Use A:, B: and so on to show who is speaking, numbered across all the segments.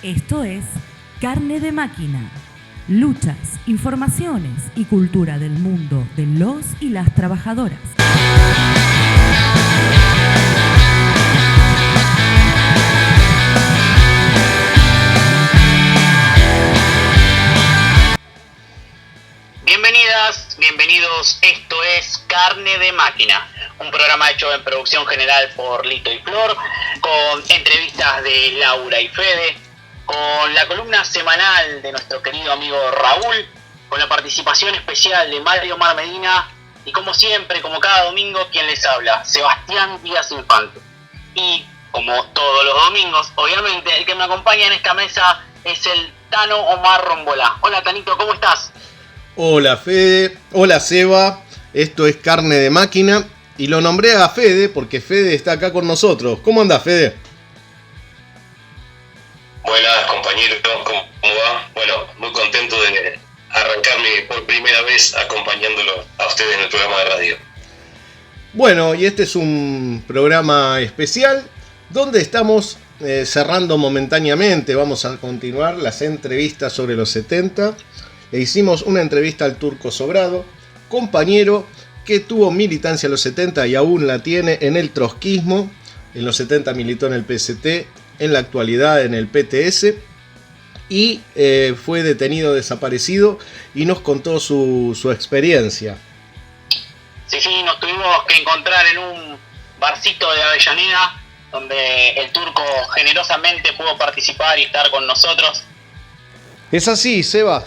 A: Esto es Carne de Máquina. Luchas, informaciones y cultura del mundo de los y las trabajadoras.
B: Bienvenidas, bienvenidos, esto es Carne de Máquina, un programa hecho en producción general por Lito y Flor, con entrevistas de Laura y Fede, con la columna semanal de nuestro querido amigo Raúl, con la participación especial de Mario Omar Medina y como siempre, como cada domingo, quien les habla, Sebastián Díaz Infante. Y como todos los domingos, obviamente, el que me acompaña en esta mesa es el Tano Omar Rombolá. Hola Tanito, ¿cómo estás?
C: Hola Fede, hola Seba, esto es Carne de Máquina y lo nombré a Fede porque Fede está acá con nosotros. ¿Cómo andás, Fede?
D: Buenas compañeros, ¿cómo va? Bueno, muy contento de arrancarme por primera vez acompañándolo a ustedes en el programa de radio.
C: Bueno, y este es un programa especial donde estamos cerrando momentáneamente. Vamos a continuar las entrevistas sobre los 70. Le hicimos una entrevista al Turco Sobrado, compañero que tuvo militancia en los 70 y aún la tiene en el trotskismo. En los 70 militó en el PST, en la actualidad en el PTS y fue detenido, desaparecido y nos contó su experiencia.
B: Sí, nos tuvimos que encontrar en un barcito de Avellaneda donde el Turco generosamente pudo participar y estar con nosotros.
C: Es así, Seba.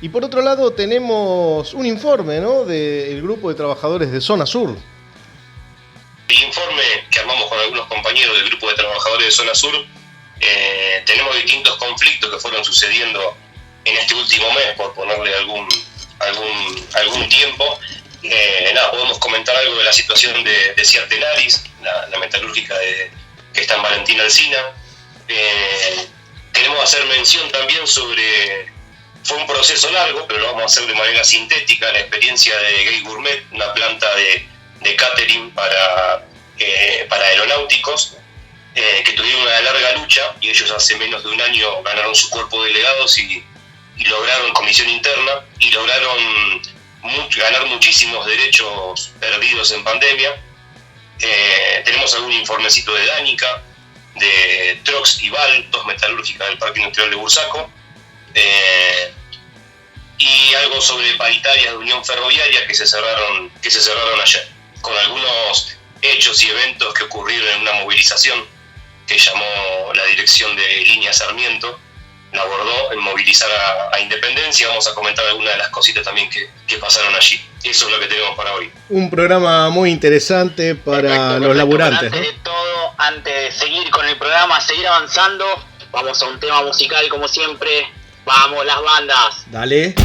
C: Y por otro lado tenemos un informe, ¿no?, del grupo de trabajadores de Zona Sur.
D: El informe que armamos con algunos compañeros del grupo de trabajadores de Zona Sur, tenemos distintos conflictos que fueron sucediendo en este último mes, por ponerle algún tiempo. Podemos comentar algo de la situación de Ciartenaris, la metalúrgica que está en Valentín Alsina. Queremos hacer mención también sobre... Fue un proceso largo, pero lo vamos a hacer de manera sintética, la experiencia de Gay Gourmet, una planta de catering para aeronáuticos, que tuvieron una larga lucha y ellos hace menos de un año ganaron su cuerpo de delegados y lograron comisión interna y lograron ganar muchísimos derechos perdidos en pandemia. Tenemos algún informecito de Danica, de Trox y Val, dos metalúrgicas del Parque Industrial de Bursaco, y algo sobre paritarias de Unión Ferroviaria que se cerraron ayer, con algunos hechos y eventos que ocurrieron en una movilización que llamó la dirección de Línea Sarmiento, la abordó en movilizar a Independencia. Vamos a comentar algunas de las cositas también que pasaron allí. Eso es lo que tenemos para hoy.
C: Un programa muy interesante para los laburantes,
B: ¿no? Antes de todo, antes de seguir con el programa, seguir avanzando, vamos a un tema musical como siempre. ¡Vamos las bandas!
C: Dale.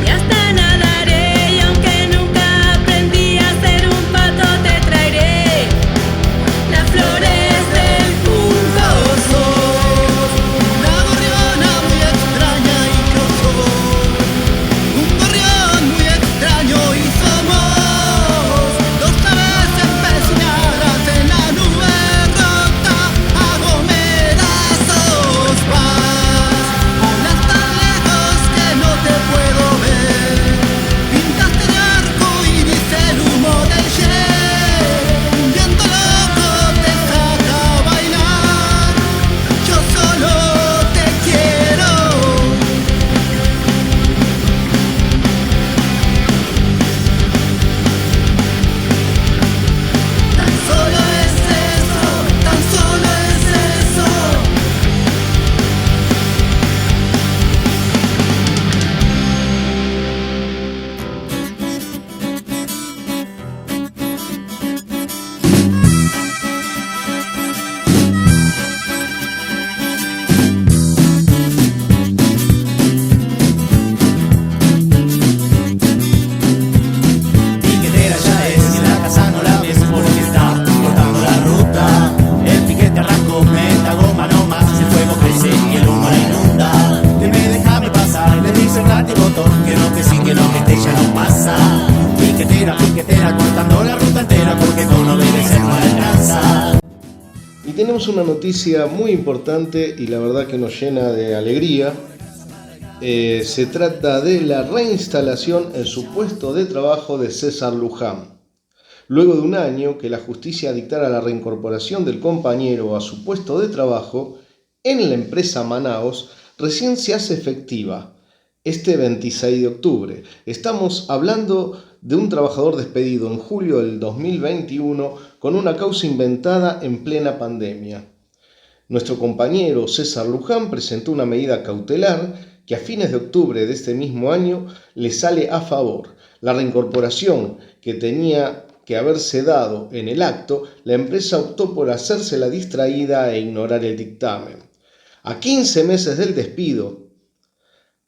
E: Y hasta nadaré, y aunque nunca aprendí a ser un pato, te traeré
C: tenemos una noticia muy importante y la verdad que nos llena de alegría. Se trata de la reinstalación en su puesto de trabajo de César Luján. Luego de un año que la justicia dictara la reincorporación del compañero a su puesto de trabajo en la empresa Manaos, recién se hace efectiva este 26 de octubre. Estamos hablando de un trabajador despedido en julio del 2021 con una causa inventada en plena pandemia. Nuestro compañero César Luján presentó una medida cautelar que a fines de octubre de este mismo año le sale a favor. La reincorporación que tenía que haberse dado en el acto, la empresa optó por hacerse la distraída e ignorar el dictamen. A 15 meses del despido,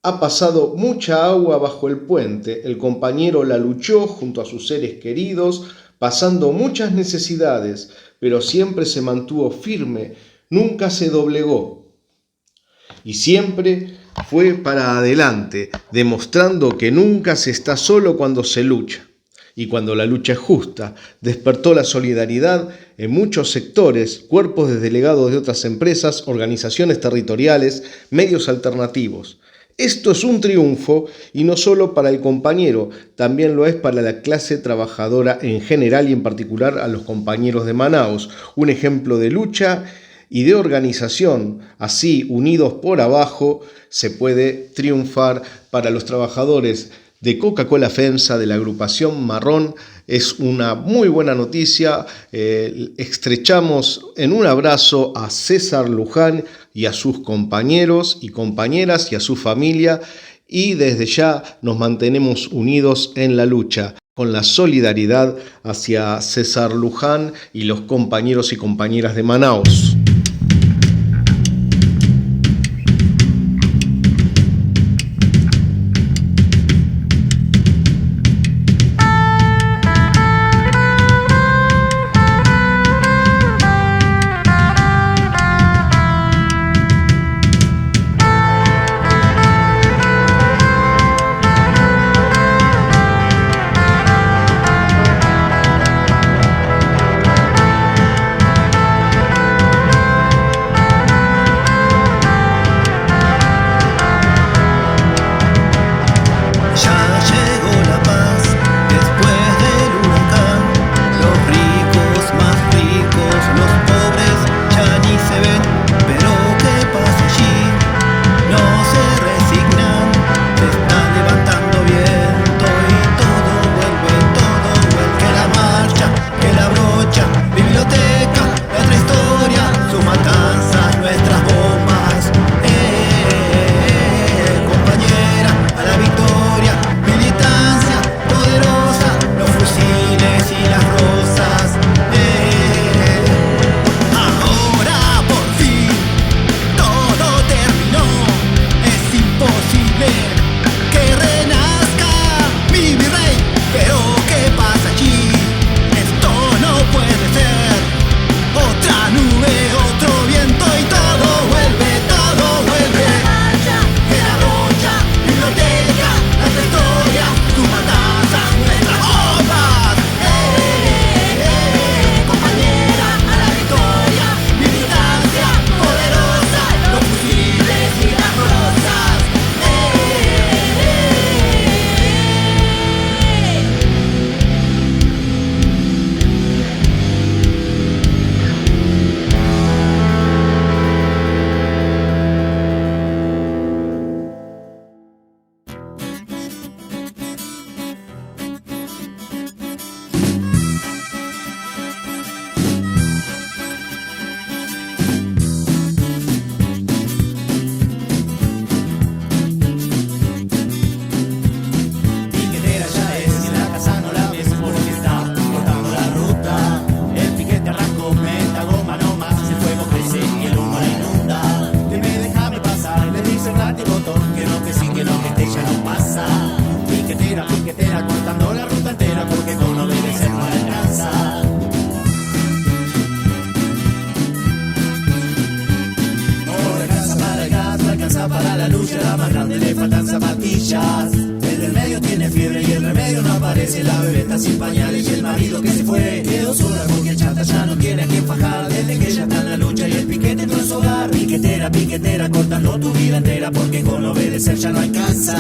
C: ha pasado mucha agua bajo el puente. El compañero la luchó junto a sus seres queridos, pasando muchas necesidades, pero siempre se mantuvo firme, nunca se doblegó. Y siempre fue para adelante, demostrando que nunca se está solo cuando se lucha. Y cuando la lucha es justa, despertó la solidaridad en muchos sectores, cuerpos de delegados de otras empresas, organizaciones territoriales, medios alternativos. Esto es un triunfo y no solo para el compañero, también lo es para la clase trabajadora en general y en particular a los compañeros de Manaos. Un ejemplo de lucha y de organización. Así, unidos por abajo, se puede triunfar. Para los trabajadores de Coca-Cola FEMSA, de la agrupación Marrón, es una muy buena noticia. Estrechamos en un abrazo a César Luján y a sus compañeros y compañeras y a su familia, y desde ya nos mantenemos unidos en la lucha, con la solidaridad hacia César Luján y los compañeros y compañeras de Manaos.
E: zapatillas. El del medio tiene fiebre y el remedio no aparece. La bebé está sin pañales y el marido que se fue quedó sola porque el chata ya no tiene a quien fajar. Desde que ella está en la luz no tu vida entera, porque con obedecer ya no alcanza.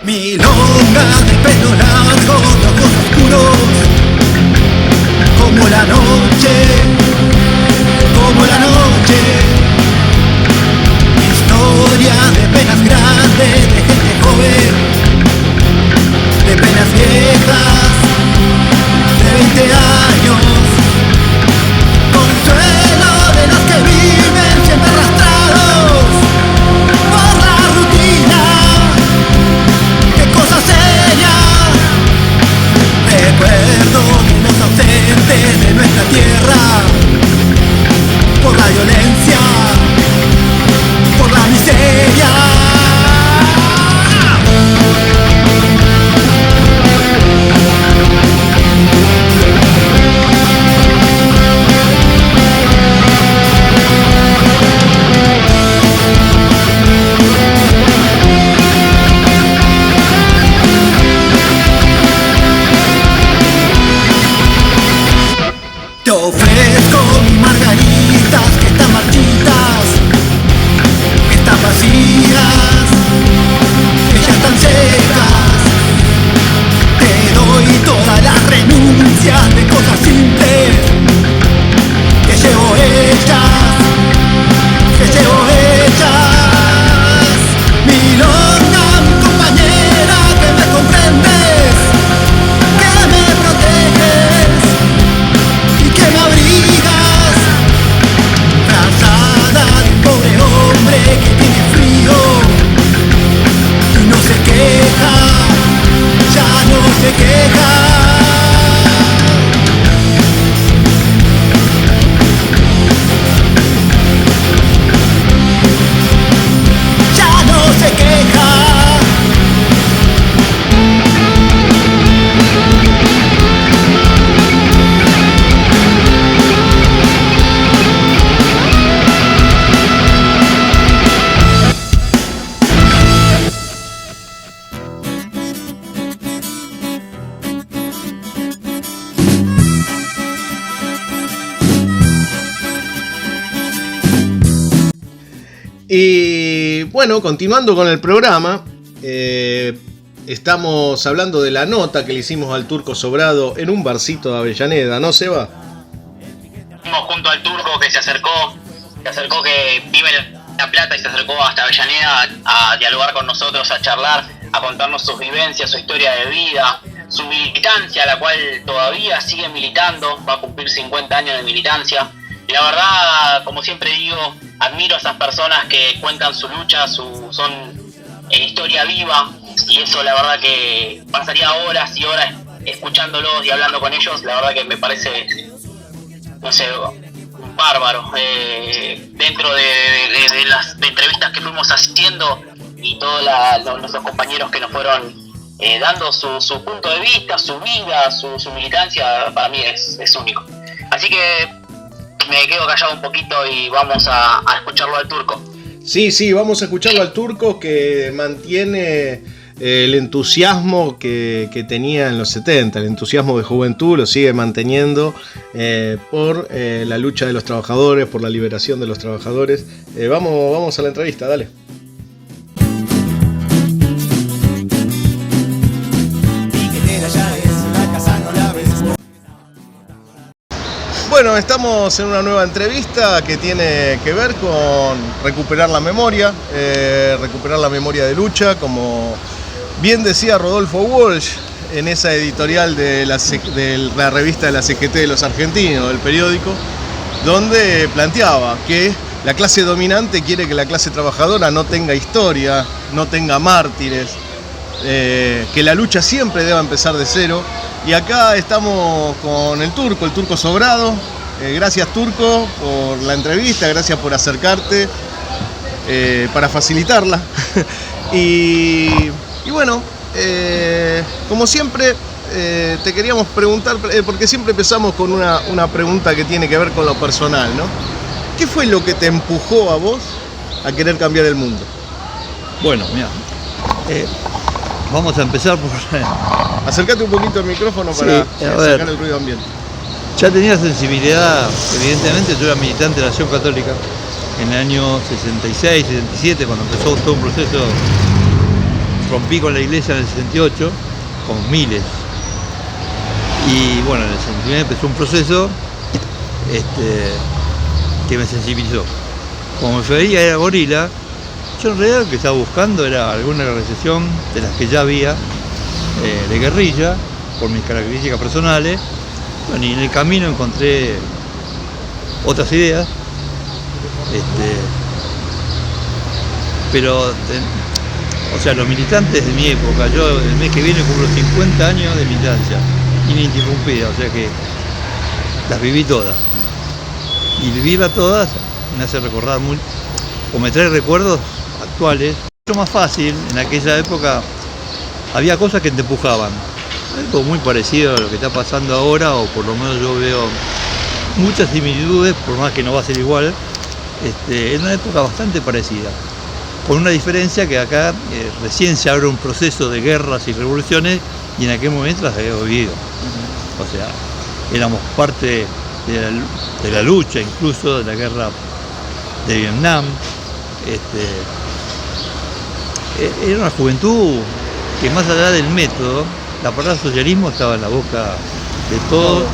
F: Milonga de pelo largo, ojos oscuros, como la noche, como la noche. Historia de penas grandes, de gente joven, de penas viejas, de 20 años. Consuelo de los que viven siempre arrastrados por la rutina. ¡Qué cosa seria! Recuerdo de los ausentes de nuestra tierra, por la violencia, por la miseria. Te ofrezco mis margaritas que están marchitas, que están vacías, que ya están secas. Te doy todas las renuncias de cosas simples que llevo hechas, que llevo hechas. Milonga, mi compañera, que me comprendes, que me proteges y que me abrigas, frazada de un pobre hombre que tiene frío y no se queja, ya no se queja. Ya no se queja.
C: Y bueno, continuando con el programa, estamos hablando de la nota que le hicimos al Turco Sobrado en un barcito de Avellaneda, ¿no, Seba?
B: Fuimos junto al Turco que se acercó que vive en La Plata y se acercó hasta Avellaneda a dialogar con nosotros, a charlar, a contarnos sus vivencias, su historia de vida, su militancia, la cual todavía sigue militando, va a cumplir 50 años de militancia. Y la verdad, como siempre digo, admiro a esas personas que cuentan su lucha, son historia viva, y eso la verdad que pasaría horas y horas escuchándolos y hablando con ellos. La verdad que me parece, no sé, bárbaro. Dentro de las entrevistas que fuimos haciendo y todos nuestros compañeros que nos fueron dando su punto de vista, su vida, su militancia, para mí es único. Así que me quedo callado un poquito y vamos a escucharlo al Turco.
C: Sí, vamos a escucharlo al Turco, que mantiene el entusiasmo que tenía en los 70, el entusiasmo de juventud lo sigue manteniendo por la lucha de los trabajadores, por la liberación de los trabajadores. Vamos a la entrevista, dale. Bueno, estamos en una nueva entrevista que tiene que ver con recuperar la memoria de lucha, como bien decía Rodolfo Walsh en esa editorial de la revista de la CGT de los Argentinos, del periódico, donde planteaba que la clase dominante quiere que la clase trabajadora no tenga historia, no tenga mártires, que la lucha siempre deba empezar de cero. Y acá estamos con el Turco Sobrado. Gracias, Turco, por la entrevista, gracias por acercarte. para facilitarla. y bueno, como siempre, te queríamos preguntar, porque siempre empezamos con una pregunta que tiene que ver con lo personal, ¿no? ¿Qué fue lo que te empujó a vos a querer cambiar el mundo?
G: Bueno, mira, vamos a empezar por...
C: Acércate un poquito al micrófono para sacar el ruido ambiente.
G: Ya tenía sensibilidad, evidentemente. Yo era militante de la Acción Católica en el año 66, 67, cuando empezó todo un proceso. Rompí con la iglesia en el 68, con miles. Y bueno, en el 69 empezó un proceso que me sensibilizó. Como me veía era gorila, yo en realidad lo que estaba buscando era alguna organización de las que ya había, de guerrilla, por mis características personales. Bueno, y en el camino encontré otras ideas, pero, o sea, los militantes de mi época, yo el mes que viene cumplo 50 años de militancia, ininterrumpida, o sea que las viví todas. Y vivirlas todas me hace recordar muy, o me trae recuerdos actuales. Mucho más fácil, en aquella época había cosas que te empujaban. Algo muy parecido a lo que está pasando ahora, o por lo menos yo veo muchas similitudes, por más que no va a ser igual, en una época bastante parecida. Con una diferencia que acá recién se abre un proceso de guerras y revoluciones, y en aquel momento las había vivido. O sea, éramos parte de la lucha, incluso de la guerra de Vietnam. Era una juventud que, más allá del método, la palabra socialismo estaba en la boca de todos,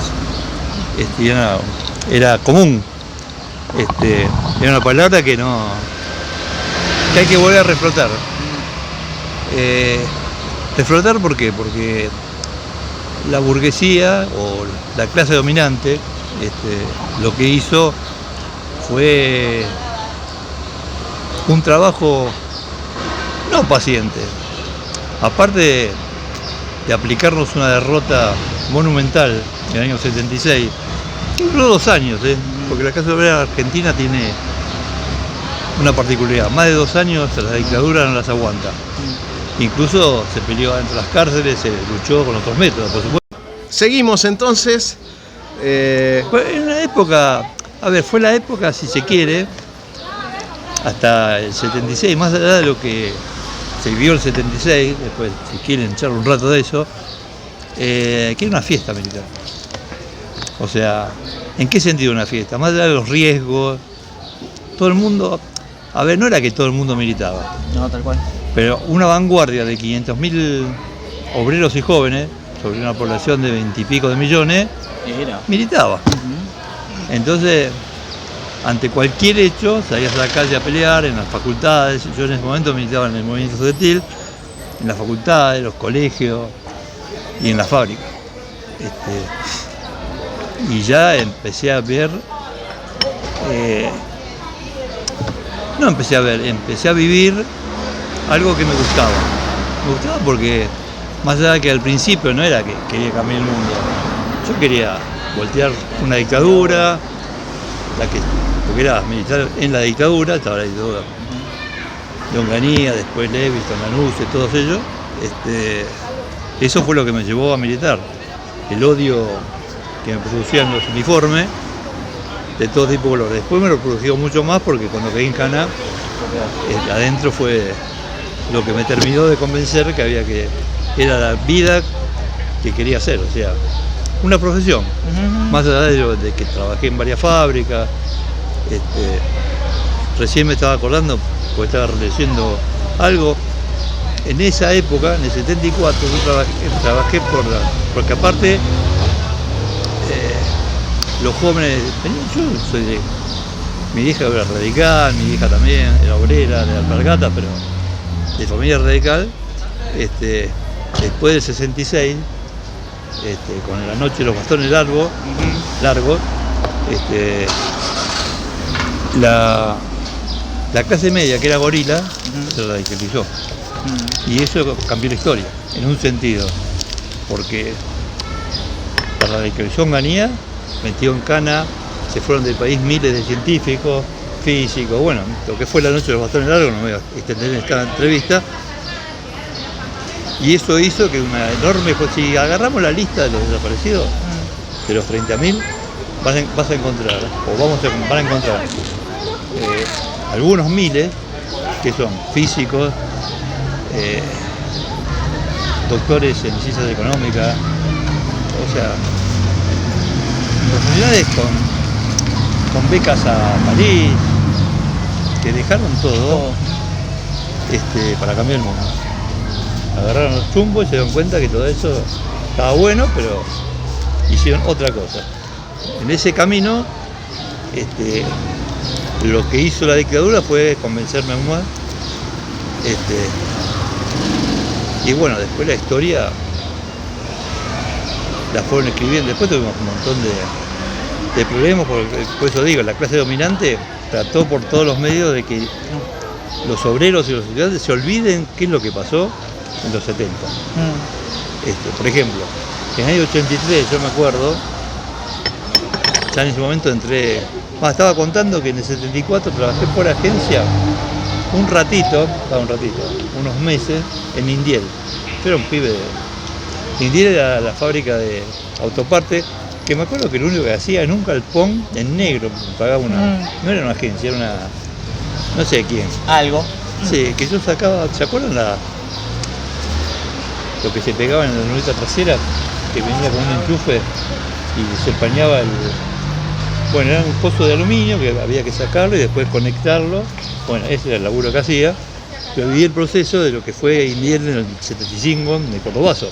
G: era común. Era una palabra que hay que volver a reflotar. ¿Reflotar por qué? Porque la burguesía o la clase dominante lo que hizo fue un trabajo no paciente. Aparte de aplicarnos una derrota monumental en el año 76, que duró 2 años, porque la clase obrera argentina tiene una particularidad: más de 2 años la dictadura no las aguanta. Incluso se peleó dentro de las cárceles, se luchó con otros métodos, por supuesto.
C: Seguimos entonces.
G: En una época, fue la época, si se quiere, hasta el 76, más allá de lo que se vivió el 76, después si quieren echar un rato de eso, que era una fiesta militar. O sea, ¿en qué sentido una fiesta? Más allá de los riesgos, todo el mundo, no era que todo el mundo militaba.
H: No, tal cual.
G: Pero una vanguardia de 500.000 obreros y jóvenes, sobre una población de 20 y pico de millones, militaba. Entonces, ante cualquier hecho, salías a la calle a pelear, en las facultades. Yo en ese momento militaba en el movimiento estudiantil, en las facultades, los colegios y en la fábrica. Y ya empecé a ver, empecé a vivir algo que me gustaba. Me gustaba porque, más allá de que al principio no era que quería cambiar el mundo, yo quería voltear una dictadura, porque era militar en la dictadura, estaba la dictadura de Onganía, después Levingston, Lanusse, todos ellos. Eso fue lo que me llevó a militar. El odio que me producían los uniformes de todo tipo de colores. Después me lo produjo mucho más porque cuando caí en Cana, adentro fue lo que me terminó de convencer que era la vida que quería hacer, o sea, una profesión. Más allá de que trabajé en varias fábricas, recién me estaba acordando, porque estaba leyendo algo, en esa época, en el 74, yo trabajé porque aparte los jóvenes, yo soy mi hija era radical, mi hija también era obrera, de alpargata, pero de familia radical. Después del 66, con la noche los bastones largos, la clase media, que era gorila, se radicalizó. Y eso cambió la historia, en un sentido, porque la radicalización ganía, metió en Cana, se fueron del país miles de científicos, físicos, bueno, lo que fue la noche de los bastones largos, no me voy a extender en esta entrevista. Y eso hizo que una enorme, si agarramos la lista de los desaparecidos, de los 30.000, vas a encontrar, van a encontrar algunos miles que son físicos, doctores en ciencias económicas, o sea, profesionales con becas a París, que dejaron todo para cambiar el mundo. Agarraron los chumbos y se dieron cuenta que todo eso estaba bueno, pero hicieron otra cosa. En ese camino, lo que hizo la dictadura fue convencerme aún más. Y bueno, después la historia la fueron escribiendo. Después tuvimos un montón de problemas, por eso digo, la clase dominante trató por todos los medios de que los obreros y los estudiantes se olviden qué es lo que pasó en los 70. Por ejemplo, en el año 83, yo me acuerdo, ya en ese momento estaba contando que en el 74 trabajé por agencia un ratito, unos meses, en Indiel. Yo era un pibe Indiel era la fábrica de autoparte, que me acuerdo que lo único que hacía en un galpón en negro, pagaba no era una agencia, era una, no sé quién.
H: Algo.
G: Sí, que yo sacaba, ¿se acuerdan lo que se pegaba en la luneta trasera? Que venía con un enchufe y se empañaba bueno, era un pozo de aluminio que había que sacarlo y después conectarlo. Bueno, ese era el laburo que hacía. Yo viví el proceso de lo que fue Indiel en el 75 de Cordobazo,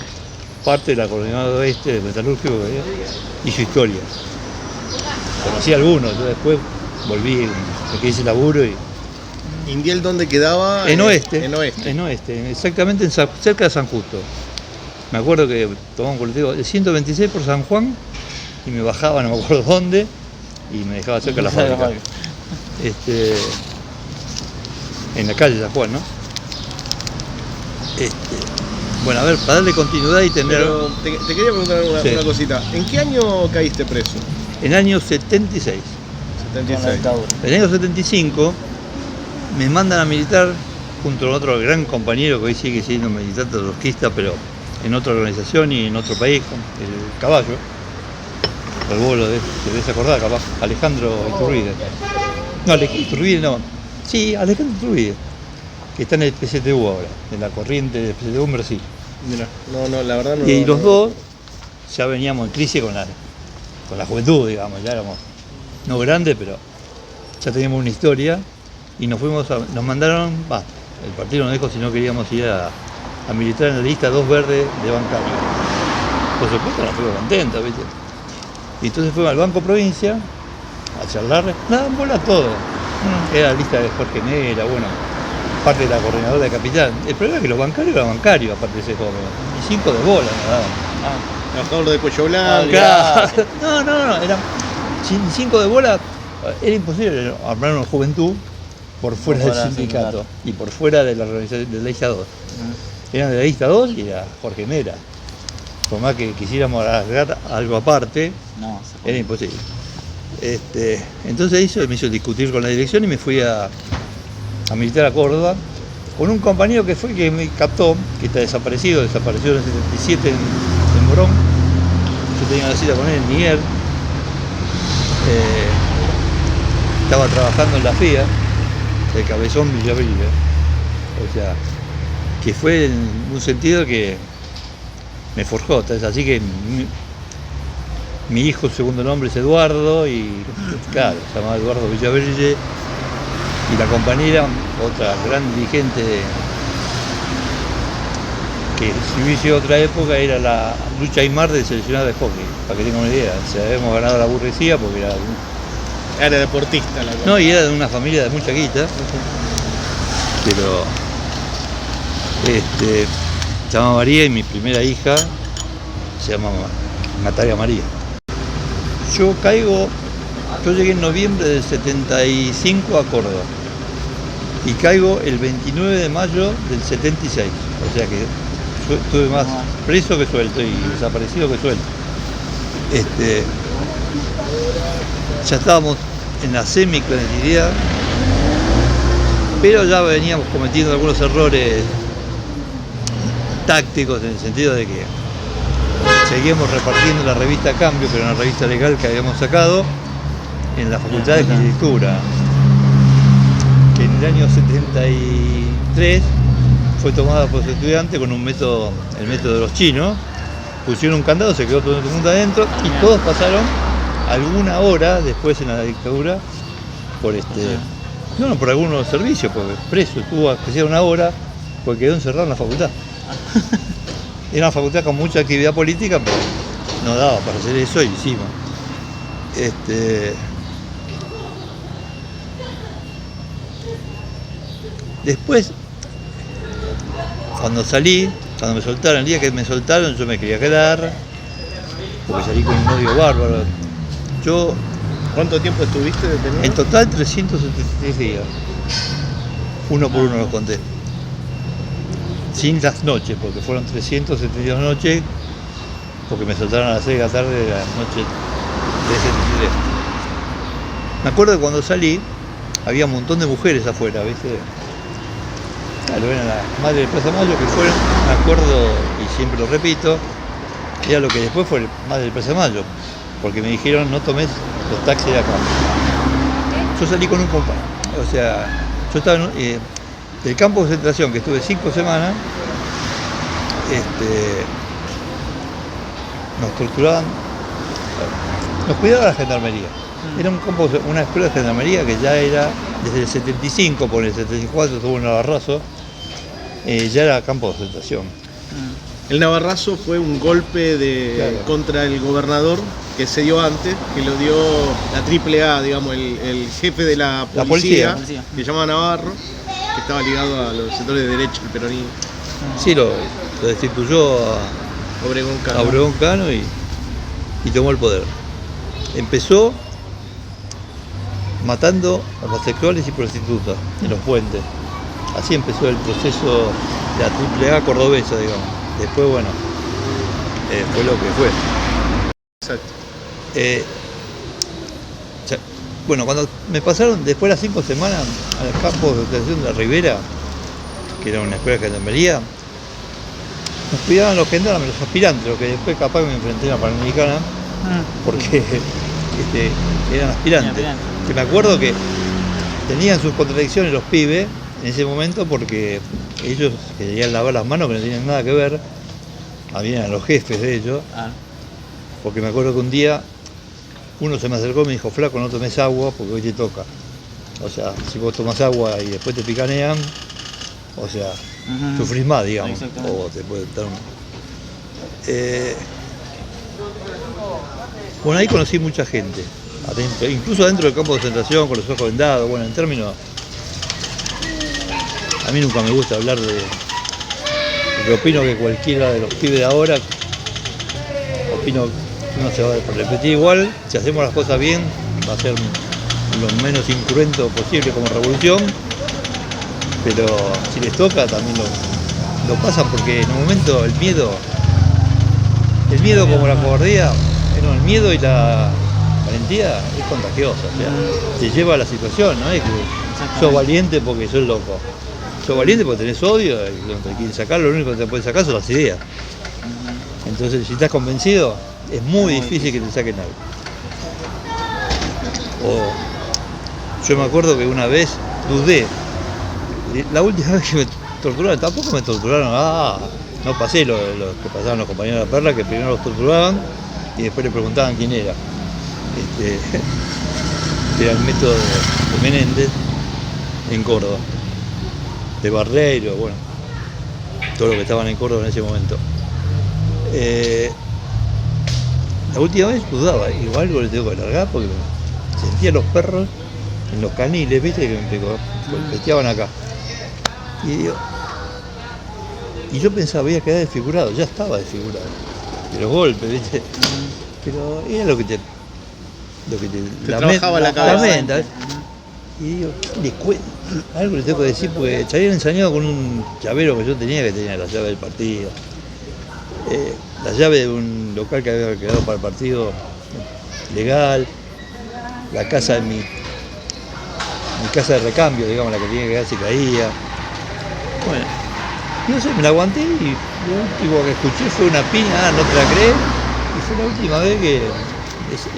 G: parte de la Coordinadora Oeste de Metalúrgico y su historia. Conocí a algunos, yo después volví, me quedé ese laburo y...
C: ¿Indiel dónde quedaba?
G: En Oeste.
C: En Oeste.
G: En Oeste, exactamente cerca de San Justo. Me acuerdo que tomaba un colectivo de 126 por San Juan y me bajaba, no me acuerdo dónde, y me dejaba cerca de la fábrica. En la calle San Juan, ¿no? Bueno, a ver, para darle continuidad y tener...
C: Pero te quería preguntar una cosita. ¿En qué año caíste preso?
G: En el año 76.
C: 76.
G: En el año 75 me mandan a militar junto a otro gran compañero que hoy sigue siendo militante trotskista, pero en otra organización y en otro país, el Caballo. Vos lo debes acordar, capaz. Alejandro Iturbide. No, Iturbide no. Sí, Alejandro Iturbide, que está en el PCTU ahora, en la corriente del PCTU en Brasil.
C: Mira, no, la verdad no.
G: Y los dos ya veníamos en crisis con la juventud, digamos, ya éramos no grandes, pero ya teníamos una historia y nos mandaron, el partido nos dijo si no queríamos ir a militar en la lista 2 verdes de bancario. Por supuesto nos fuimos contentos, ¿viste? Y entonces fuimos al Banco Provincia a charlarle, nada, bola todo. Era la lista de Jorge Mera, bueno, parte de la coordinadora de Capital. El problema es que los bancarios eran bancarios, aparte de ese joven. Y 5 de bola me daban.
C: Trabajador de cuello blanco.
G: No, eran 5 de bola. Era imposible armar una juventud por fuera del sindicato y por fuera de la organización de la lista 2. Eran de la lista 2 y era Jorge Mera. Por más que quisiéramos agarrar algo aparte, era imposible. Entonces me hizo discutir con la dirección y me fui a militar a Córdoba con un compañero que fue el que me captó, que está desapareció en el 77 en Morón. Yo tenía una cita con él en Nier. Estaba trabajando en la FIA, el Cabezón Villaville. O sea, que fue en un sentido que me forjó. Así que mi hijo, su segundo nombre es Eduardo, y claro, se llamaba Eduardo Villaverde, y la compañera, otra gran dirigente que si hubiese otra época era la Lucha Aymar de seleccionada de hockey, para que tengan una idea. O sea, habíamos ganado la burguesía porque
C: era deportista la cosa.
G: No, y era de una familia de mucha guita, pero se llama María y mi primera hija se llama Natalia María. Yo llegué en noviembre del 75 a Córdoba y caigo el 29 de mayo del 76, o sea que yo estuve más preso que suelto y desaparecido que suelto. Ya estábamos en la semiclandestinidad pero ya veníamos cometiendo algunos errores tácticos en el sentido de que seguíamos repartiendo la revista Cambio, que era una revista legal que habíamos sacado en la Facultad de Arquitectura, que en el año 73 fue tomada por los estudiantes con un método, el método de los chinos. Pusieron un candado, se quedó todo el mundo adentro y todos pasaron alguna hora después en la dictadura por por algunos servicios, porque preso estuvo que sea una hora porque quedó encerrado en la facultad. Era una facultad con mucha actividad política, pero no daba para hacer eso y hicimos. Después, cuando me soltaron, el día que me soltaron yo me quería quedar, porque salí con un odio bárbaro.
C: ¿Cuánto tiempo estuviste detenido?
G: En total 373 días. Uno por uno los conté. Sin las noches, porque fueron 372 noches, porque me soltaron a las 6 de la tarde de la noche de 73. Me acuerdo que cuando salí, había un montón de mujeres afuera, ¿viste? Claro, eran las madres de Plaza Mayo que fueron, me acuerdo, y siempre lo repito, era lo que después fue el madre de Plaza Mayo, porque me dijeron no tomes los taxis de acá. Yo salí con un compañero, o sea, yo estaba en el campo de concentración, que estuve 5 semanas, nos torturaban, nos cuidaba la gendarmería. Era una escuela de gendarmería que ya era desde el 75, por el 74 tuvo un Navarrazo, ya era campo de concentración.
C: El Navarrazo fue un golpe contra el gobernador que se dio antes, que lo dio la AAA, digamos, el jefe de la policía, que se llamaba Navarro, que estaba ligado a los sectores de derecha, el peronismo.
G: Sí, lo destituyó a Obregón Cano y tomó el poder. Empezó matando a homosexuales y prostitutas en los puentes. Así empezó el proceso de la AAA cordobesa, digamos. Después, bueno, fue lo que fue.
C: Exacto.
G: Bueno, cuando me pasaron después de las 5 semanas al campo de concentración de la Ribera, que era una escuela de gendarmería, nos cuidaban los gendarmes, los aspirantes, los que después capaz me enfrenté a la Panamericana, porque eran aspirantes. Que me acuerdo que tenían sus contradicciones los pibes en ese momento, porque ellos querían lavar las manos, que no tenían nada que ver, habían a los jefes de ellos, porque me acuerdo que un día uno se me acercó y me dijo, flaco, no tomes agua porque hoy te toca. O sea, si vos tomás agua y después te picanean, o sea, sufrís más, digamos, o te puede dar Bueno, ahí conocí mucha gente, incluso adentro del campo de concentración, con los ojos vendados. Bueno, en términos, a mí nunca me gusta hablar de, porque opino que cualquiera de los pibes de ahora, opino que uno se va a repetir igual. Si hacemos las cosas bien, va a ser lo menos incruento posible como revolución, pero si les toca también lo pasan, porque en un momento el miedo como la cobardía, el miedo y la valentía es contagiosa, o sea, te lleva a la situación, no es que sos valiente porque sos loco, sos valiente porque tenés odio y no te quieres sacar, lo único que te puede sacar son las ideas. Entonces, si estás convencido, es muy difícil que te saquen algo. Yo me acuerdo que una vez dudé, la última vez que me torturaron, tampoco me torturaron, no pasé lo que pasaban los compañeros de la Perla, que primero los torturaban y después le preguntaban quién era. Era el método de Menéndez en Córdoba, de Barreiro, bueno, todos los que estaban en Córdoba en ese momento. La última vez dudaba, igual algo le tengo que largar porque sentía los perros en los caniles, viste, que me golpeteaban acá. Y yo pensaba, voy a quedar desfigurado, ya estaba desfigurado, de los golpes, viste, pero era lo que te
C: trabajaba la cabeza.
G: Y digo, algo le tengo que decir, porque se habían ensañado con un llavero que yo tenía, que tenía la llave del partido, la llave de un local que había quedado para el partido legal, la casa de mi mi casa de recambio, digamos, la que tenía que quedar se caía. Bueno, no sé, me la aguanté y lo último que escuché fue una piña, no te la crees, y fue la última vez que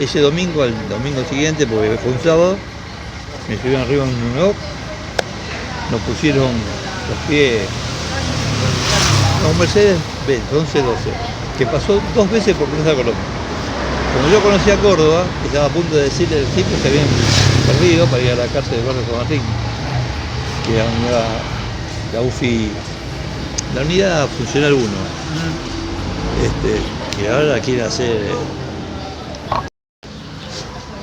G: ese domingo, al domingo siguiente, porque fue un sábado, me subieron arriba en un Unoc, nos pusieron los pies, un Mercedes-Benz 1112, que pasó 2 veces por Plaza Colombia. Como yo conocía a Córdoba, estaba a punto de decirle al tipo que habían perdido para ir a la cárcel de Barrio San Martín, que era la UFI, la unidad funcional 1, que ahora quiere hacer,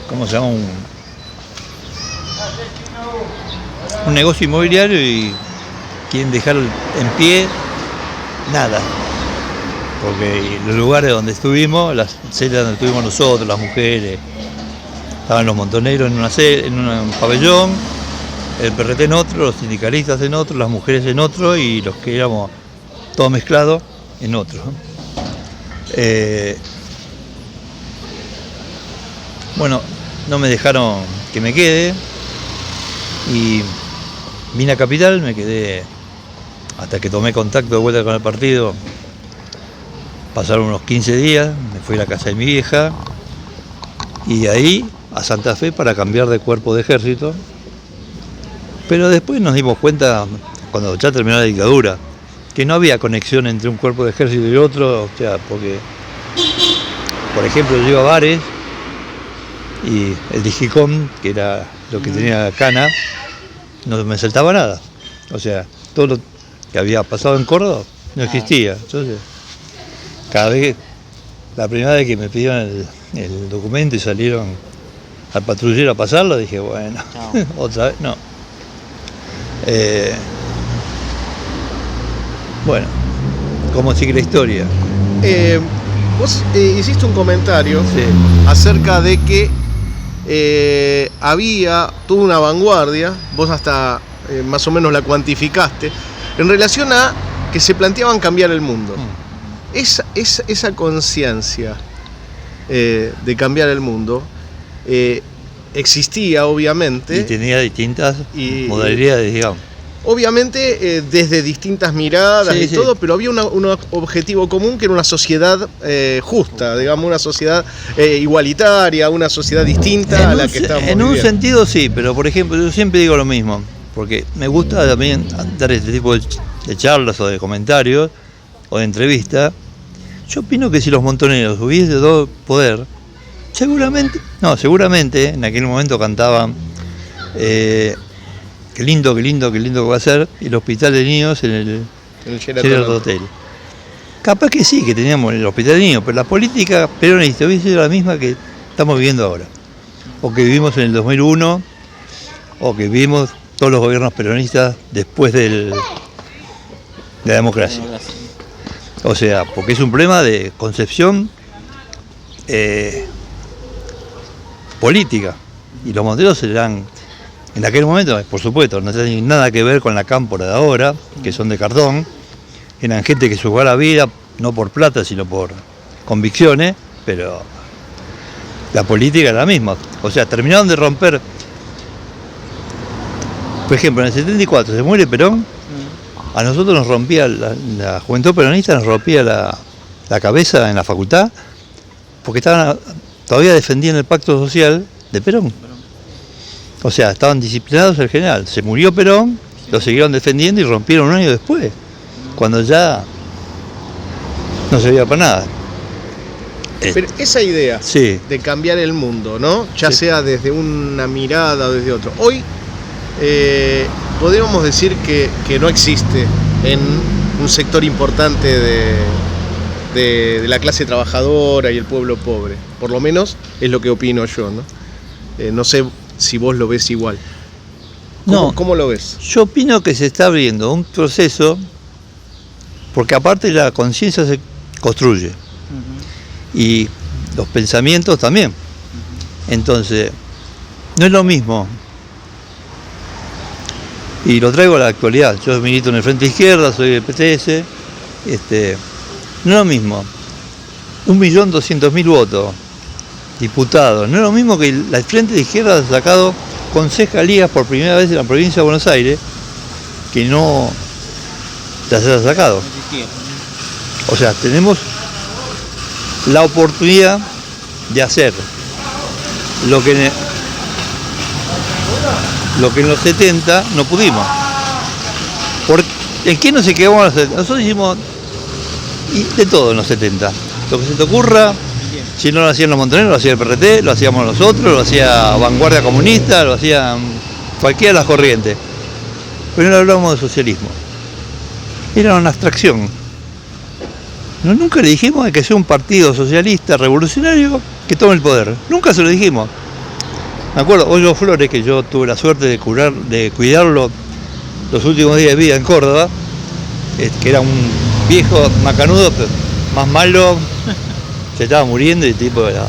G: ¿cómo se llama? Un negocio inmobiliario y quieren dejar en pie nada. Porque los lugares donde estuvimos, las celdas donde estuvimos nosotros, las mujeres, estaban los montoneros en un pabellón, el PRT en otro, los sindicalistas en otro, las mujeres en otro y los que éramos todos mezclados en otro. Bueno, no me dejaron que me quede y vine a Capital, me quedé hasta que tomé contacto de vuelta con el partido. Pasaron unos 15 días, me fui a la casa de mi vieja y ahí a Santa Fe para cambiar de cuerpo de ejército. Pero después nos dimos cuenta, cuando ya terminó la dictadura, que no había conexión entre un cuerpo de ejército y otro, o sea, porque, por ejemplo, yo iba a bares y el Digicom, que era lo que tenía Cana, no me saltaba nada. O sea, todo lo que había pasado en Córdoba no existía. Entonces, la primera vez que me pidieron el documento y salieron al patrullero a pasarlo, dije, bueno, otra vez, no. Bueno, ¿cómo sigue la historia?
C: Vos hiciste un comentario
G: Sí.
C: acerca de que tuvo una vanguardia, vos hasta más o menos la cuantificaste, en relación a que se planteaban cambiar el mundo. Esa conciencia de cambiar el mundo existía, obviamente.
G: Y tenía distintas modalidades, digamos.
C: Obviamente desde distintas miradas y todo, pero había un objetivo común que era una sociedad justa, digamos, una sociedad igualitaria, una sociedad distinta a la que estábamos
G: En
C: viviendo.
G: un sentido sí, pero por ejemplo, yo siempre digo lo mismo, porque me gusta también dar este tipo de charlas o de comentarios o de entrevistas. Yo opino que si los montoneros hubiesen dado poder, seguramente en aquel momento cantaban qué lindo que va a ser el hospital de niños en el Sheraton Hotel. Capaz que sí, que teníamos el hospital de niños, pero la política peronista hubiese sido la misma que estamos viviendo ahora. O que vivimos en el 2001, o que vivimos todos los gobiernos peronistas después de la democracia. O sea, porque es un problema de concepción política. Y los monteros eran, en aquel momento, por supuesto, no tienen nada que ver con la cámpora de ahora, que son de cartón. Eran gente que se jugaba la vida, no por plata, sino por convicciones, pero la política era la misma. O sea, terminaron de romper. Por ejemplo, en el 74 se muere Perón. A nosotros nos rompía, la juventud peronista nos rompía la cabeza en la facultad, porque todavía defendían el pacto social de Perón. O sea, estaban disciplinados el general. Se murió Perón, lo siguieron defendiendo y rompieron un año después, cuando ya no servía para nada.
C: Pero esa idea de cambiar el mundo, ¿no? Ya sea desde una mirada o desde otro. Hoy podríamos decir que no existe en un sector importante de la clase trabajadora y el pueblo pobre. Por lo menos es lo que opino yo, ¿no? No sé si vos lo ves igual. ¿Cómo lo ves?
G: Yo opino que se está abriendo un proceso, porque aparte la conciencia se construye y los pensamientos también. Entonces, no es lo mismo. Y lo traigo a la actualidad. Yo milito en el Frente Izquierda, soy del PTS. No es lo mismo. 1.200.000 votos, diputados. No es lo mismo que el Frente de Izquierda ha sacado concejalías por primera vez en la provincia de Buenos Aires que no las haya sacado. O sea, tenemos la oportunidad de hacer lo que en los 70 no pudimos. ¿En qué nos quedamos en los 70? Nosotros hicimos de todo en los 70. Lo que se te ocurra, si no lo hacían los montoneros, lo hacía el PRT, lo hacíamos nosotros, lo hacía Vanguardia Comunista, lo hacían cualquiera de las corrientes. Pero no hablábamos de socialismo. Era una abstracción. Nunca le dijimos que sea un partido socialista revolucionario que tome el poder. Nunca se lo dijimos. Me acuerdo, Hoyo Flores, que yo tuve la suerte de cuidarlo los últimos días de vida en Córdoba, que era un viejo macanudo, pero más malo, se estaba muriendo y el tipo era...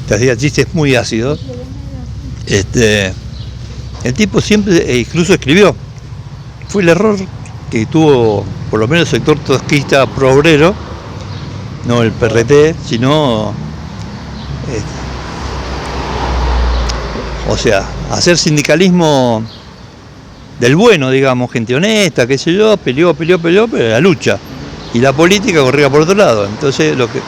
G: te hacía chistes muy ácidos. El tipo siempre, incluso escribió, fue el error que tuvo por lo menos el sector trotskista pro-obrero, no el PRT, sino o sea, hacer sindicalismo del bueno, digamos, gente honesta, qué sé yo, peleó, pero la lucha. Y la política corría por otro lado. Entonces, lo que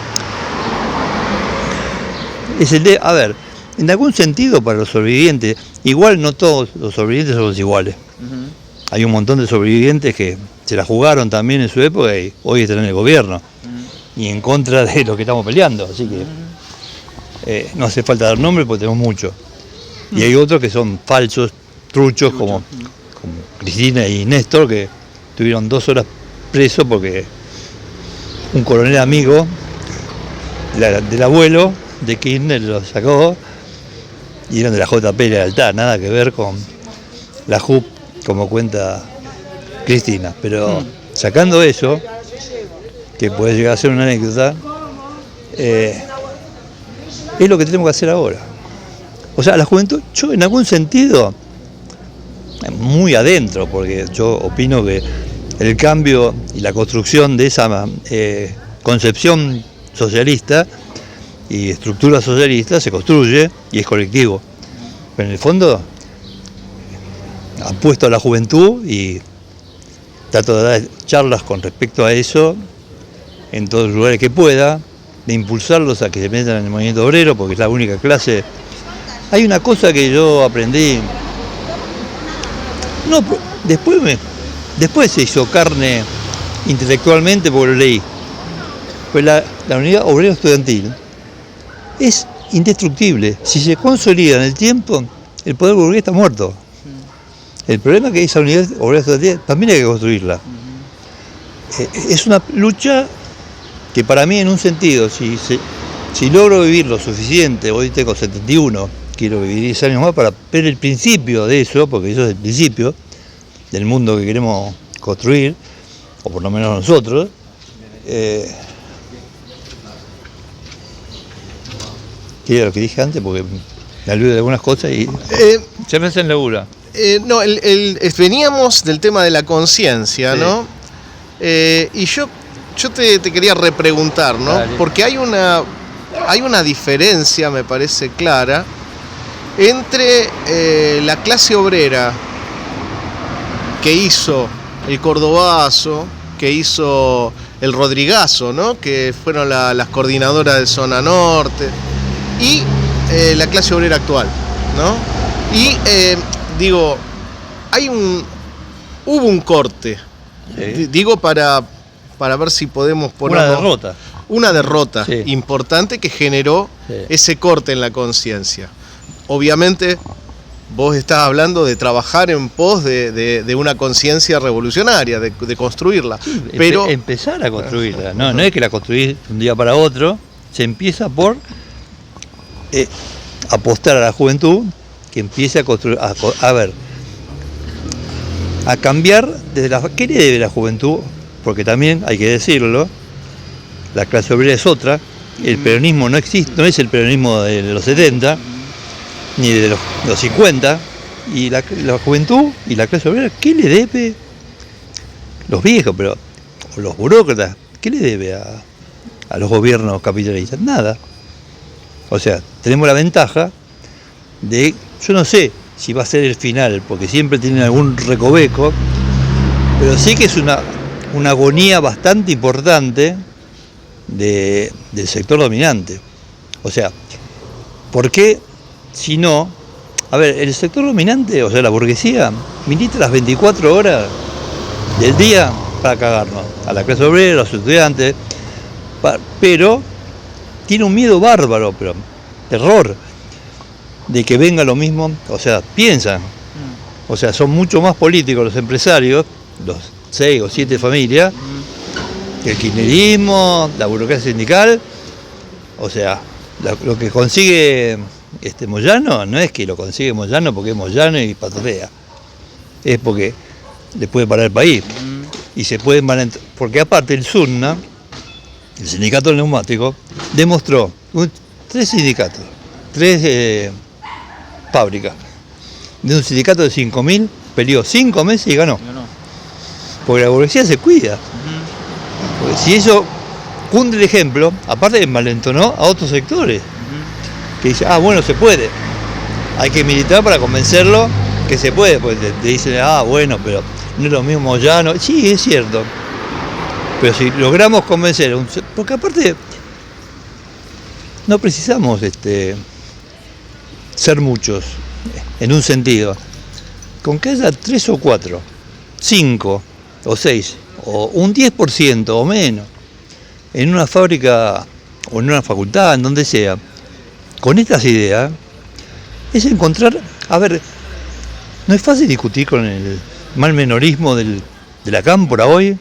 G: es a ver, en algún sentido para los sobrevivientes, igual no todos los sobrevivientes somos iguales. Hay un montón de sobrevivientes que se la jugaron también en su época y hoy están en el gobierno. Y en contra de lo que estamos peleando. Así que no hace falta dar nombre porque tenemos muchos. Y hay otros que son falsos, truchos, como Cristina y Néstor, que tuvieron 2 horas presos porque un coronel amigo del abuelo de Kirchner lo sacó y eran de la JP de Lealtad, nada que ver con la JUP, como cuenta Cristina. Pero sacando eso, que puede llegar a ser una anécdota, es lo que tenemos que hacer ahora. O sea, la juventud, yo en algún sentido, muy adentro, porque yo opino que el cambio y la construcción de esa concepción socialista y estructura socialista se construye y es colectivo. Pero en el fondo, apuesto a la juventud y trato de dar charlas con respecto a eso en todos los lugares que pueda, de impulsarlos a que se metan en el movimiento obrero, porque es la única clase. Hay una cosa que yo aprendí, después se hizo carne intelectualmente porque lo leí, pues la unidad obrero estudiantil es indestructible. Si se consolida en el tiempo, el poder burgués está muerto. El problema es que esa unidad obrera estudiantil también hay que construirla. Es una lucha que para mí, en un sentido, si logro vivir lo suficiente, hoy tengo 71, quiero vivir 10 años más para ver el principio de eso, porque eso es el principio del mundo que queremos construir, o por lo menos nosotros. ¿Qué era lo que dije antes? Porque me olvido de algunas cosas y se me hacen labura.
C: No, veníamos del tema de la conciencia, sí, ¿no? Y yo te quería repreguntar, ¿no? Dale. Porque hay una diferencia, me parece clara, entre la clase obrera que hizo el Cordobazo, que hizo el Rodrigazo, ¿no? Que fueron las coordinadoras de Zona Norte, y la clase obrera actual, ¿no? Y digo, hubo un corte, sí, digo para ver si podemos poner una derrota sí, importante que generó sí, ese corte en la conciencia. Obviamente vos estás hablando de trabajar en pos de una conciencia revolucionaria, de construirla. Sí, pero
G: empezar a construirla, no es que la construís de un día para otro, se empieza por apostar a la juventud que empiece a construir, a cambiar desde ¿qué le debe la juventud? Porque también hay que decirlo, la clase obrera es otra, el peronismo no existe, no es el peronismo de los 70, ni de los 50, y la juventud y la clase obrera, ¿qué le debe? Los viejos, pero los burócratas, ¿qué le debe a los gobiernos capitalistas? Nada. O sea, tenemos la ventaja de, yo no sé si va a ser el final, porque siempre tienen algún recoveco, pero sí que es una agonía bastante importante del sector dominante. O sea, ¿por qué si no? A ver, el sector dominante, o sea, la burguesía, milita las 24 horas del día para cagarnos, a la clase obrera, a los estudiantes, pero tiene un miedo bárbaro, pero terror, de que venga lo mismo, o sea, piensan, o sea, son mucho más políticos los empresarios, los 6 o 7 familias, que el kirchnerismo, la burocracia sindical. O sea, lo que consigue Moyano no es que lo consigue Moyano porque es Moyano y patotea, es porque le puede parar el país y se pueden porque aparte el SUNNA, el sindicato del neumático, demostró 3 sindicatos, 3 fábricas, de un sindicato de 5.000 peleó 5 meses y ganó. Porque la burguesía se cuida. Porque si eso cunde el ejemplo, aparte envalentonó a otros sectores. Que dice, bueno, se puede. Hay que militar para convencerlo que se puede. Porque te dicen, bueno, pero no es lo mismo ya no. Sí, es cierto. Pero si logramos convencer, porque aparte no precisamos ser muchos, en un sentido. Con que haya 3 o 4, 5 o 6, o un 10% o menos, en una fábrica o en una facultad, en donde sea, con estas ideas, es encontrar, a ver, no es fácil discutir con el mal menorismo de la cámpora hoy,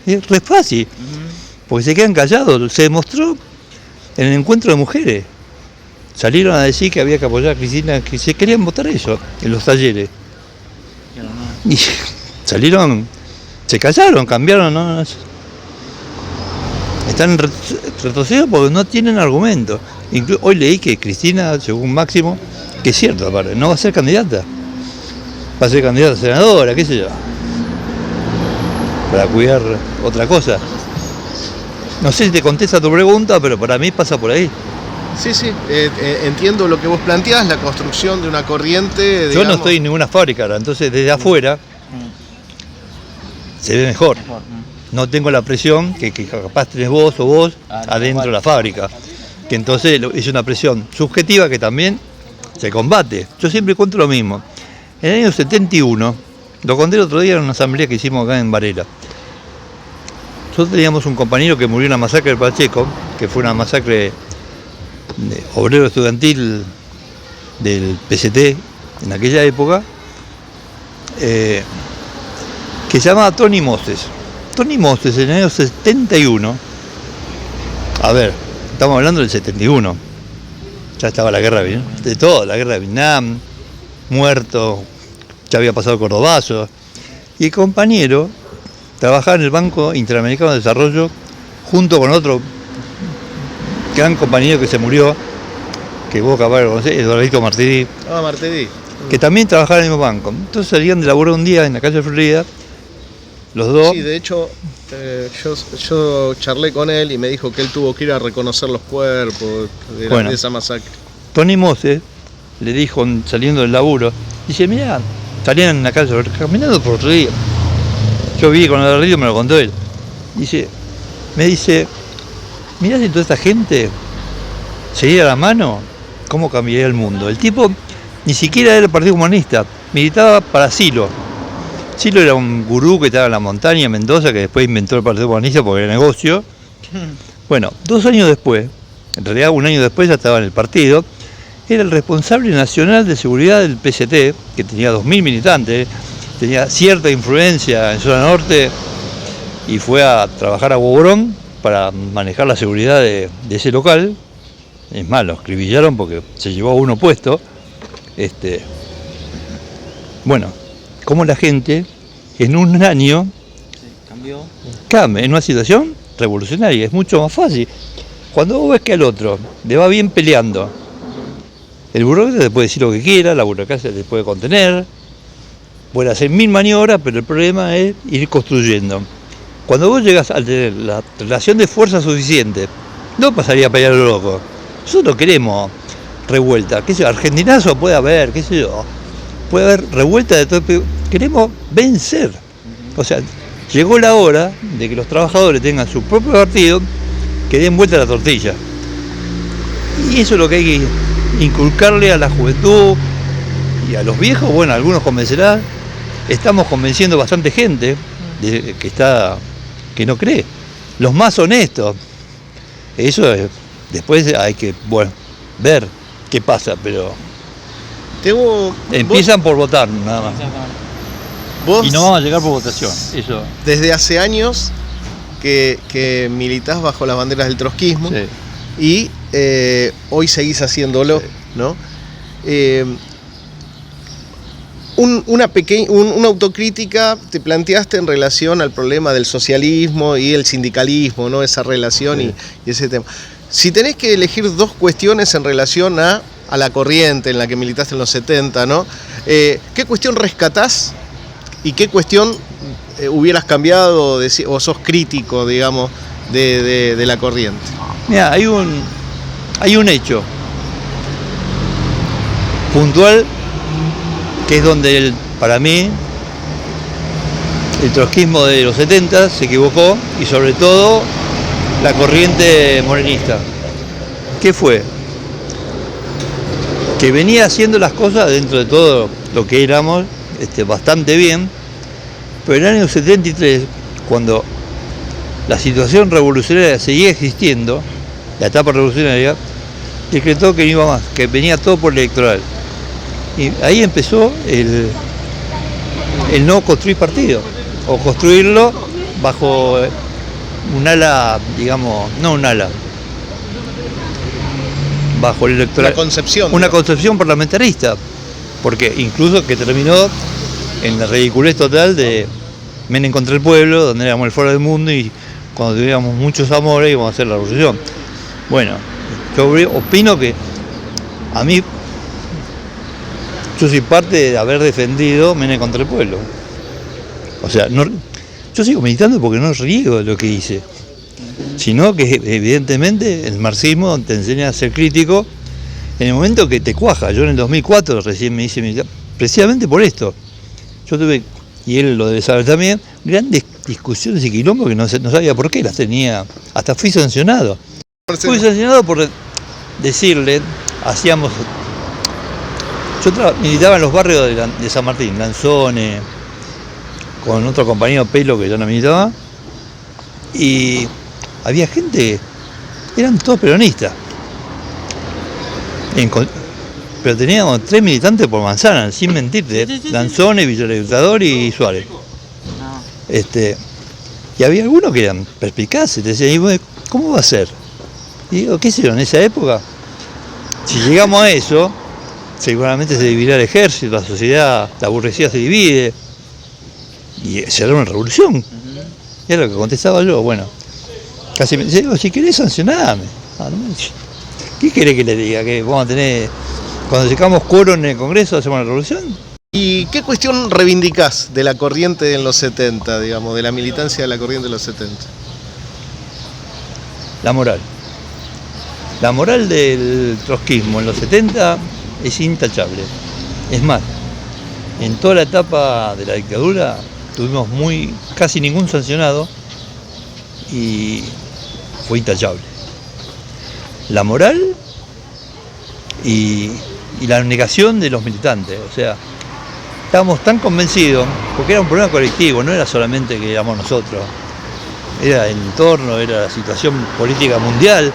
G: es re fácil, porque se quedan callados. Se demostró en el encuentro de mujeres, salieron a decir que había que apoyar a Cristina, que se querían votar eso en los talleres, y salieron, se callaron, cambiaron, ¿no? Están retrocedidos porque no tienen argumentos. Hoy leí que Cristina, según Máximo, que es cierto, aparte, no va a ser candidata, va a ser candidata a senadora, qué sé yo, para cuidar otra cosa. No sé si te contesta tu pregunta, pero para mí pasa por ahí.
C: Sí, entiendo lo que vos planteás, la construcción de una corriente.
G: Yo no estoy en ninguna fábrica ahora, entonces desde afuera se ve mejor. No tengo la presión que capaz tenés vos o vos adentro de la fábrica, que entonces es una presión subjetiva que también se combate. Yo siempre cuento lo mismo. En el año 71, lo conté el otro día en una asamblea que hicimos acá en Varela. Nosotros teníamos un compañero que murió en la masacre del Pacheco, que fue una masacre de obrero estudiantil del PCT en aquella época, que se llamaba Tony Moses. Tony Moses en el año 71, a ver, estamos hablando del 71, ya estaba la guerra de todo, la guerra de Vietnam, muerto, ya había pasado Cordobazo, y el compañero trabajaba en el Banco Interamericano de Desarrollo junto con otro gran compañero que se murió, que vos capaz de conocer, Eduardito Martedí.
C: Martedí.
G: Que también trabajaba en el mismo banco. Entonces salían de laburar un día en la calle Florida, los dos.
C: Sí, de hecho, yo charlé con él y me dijo que él tuvo que ir a reconocer los cuerpos de esa masacre.
G: Tony Moses le dijo, saliendo del laburo, dice, mirá, salían en la calle caminando por otro día. Yo vi con el río, me lo contó él. Me dice, mirá si toda esta gente se diera la mano, ¿cómo cambiaría el mundo? El tipo ni siquiera era del Partido Comunista, militaba para Silo. Silo era un gurú que estaba en la montaña, en Mendoza, que después inventó el Partido Comunista porque era negocio. Bueno, 2 años después, en realidad 1 año después ya estaba en el partido, era el responsable nacional de seguridad del PCT, que tenía 2.000 militantes, tenía cierta influencia en zona norte, y fue a trabajar a Boborón para manejar la seguridad de ese local. Es más, lo escribillaron porque se llevó a uno puesto. Bueno, como la gente en un año cambia, en una situación revolucionaria, es mucho más fácil. Cuando vos ves que al otro le va bien peleando, el burócrata te puede decir lo que quiera, la burocracia te puede contener, puede hacer 1000 maniobras, pero el problema es ir construyendo. Cuando vos llegas a tener la relación de fuerza suficiente, no pasaría a pelear a lo loco, Nosotros queremos revuelta, qué sé yo, argentinazo puede haber, qué sé yo, puede haber revuelta de todo, pero queremos vencer. O sea, llegó la hora de que los trabajadores tengan su propio partido, que den vuelta a la tortilla. Y eso es lo que hay que inculcarle a la juventud y a los viejos. Bueno, algunos convencerán. Estamos convenciendo bastante gente que no cree. Los más honestos. Eso es, después hay que ver qué pasa, pero empiezan por votar nada más.
C: Vos,
G: Y no vamos a llegar por votación. Eso.
C: desde hace años que militás bajo las banderas del trotskismo,
G: Sí.
C: y hoy seguís haciéndolo,
G: Sí.
C: ¿no? Una autocrítica te planteaste en relación al problema del socialismo y el sindicalismo, ¿no? Esa relación,
G: Sí.
C: y ese tema. Si tenés que elegir dos cuestiones en relación a la corriente en la que militaste en los 70, ¿no? ¿Qué cuestión rescatás y qué cuestión hubieras cambiado o sos crítico, digamos, de la corriente?
G: Mira, hay un hecho puntual que es donde para mí el trotskismo de los 70 se equivocó, y sobre todo la corriente morenista. ¿Qué fue? Que venía haciendo las cosas dentro de todo lo que éramos bastante bien, pero en el año 73, cuando la situación revolucionaria seguía existiendo, la etapa revolucionaria, decretó que no iba más, que venía todo por el electoral. Y ahí empezó el no construir partido, o construirlo bajo un ala, digamos, no un ala, bajo el electoral. Una concepción parlamentarista, porque incluso que terminó en la ridiculez total de Menem contra el pueblo, donde éramos el foro del mundo y cuando tuviéramos muchos amores íbamos a hacer la revolución. Bueno, yo opino que a mí, yo soy parte de haber defendido Menem contra el pueblo. O sea, yo sigo militando porque no riego lo que hice, sino que evidentemente el marxismo te enseña a ser crítico en el momento que te cuaja. Yo en el 2004 recién me hice militar, precisamente por esto. Yo tuve, y él lo debe saber también, grandes discusiones y quilombos que no sabía por qué las tenía. Hasta fui sancionado. Fui sancionado por decirle, yo militaba en los barrios de San Martín, Lanzone, con otro compañero Pelo que yo no militaba, y había gente, eran todos peronistas, pero teníamos 3 militantes por manzana, sin mentirte, Lanzone, Villaleutador y Suárez. Y había algunos que eran perspicaces, te decían, ¿cómo va a ser? Y digo, qué sé yo, en esa época, si llegamos a eso, seguramente se dividirá el ejército, la sociedad, la burguesía se divide, y será una revolución. Y era lo que contestaba yo, bueno, casi me decía, si querés sancioname. ¿Qué querés que le diga? ¿Que vamos a tener, cuando llegamos quórum en el Congreso, hacemos una revolución?
C: ¿Y qué cuestión reivindicás de la corriente en los 70, digamos, de la militancia de la corriente de los 70?
G: La moral. La moral del trotskismo en los 70 es intachable. Es más, en toda la etapa de la dictadura tuvimos casi ningún sancionado y fue intachable. La moral y la negación de los militantes, o sea, estábamos tan convencidos, porque era un problema colectivo, no era solamente que éramos nosotros, era el entorno, era la situación política mundial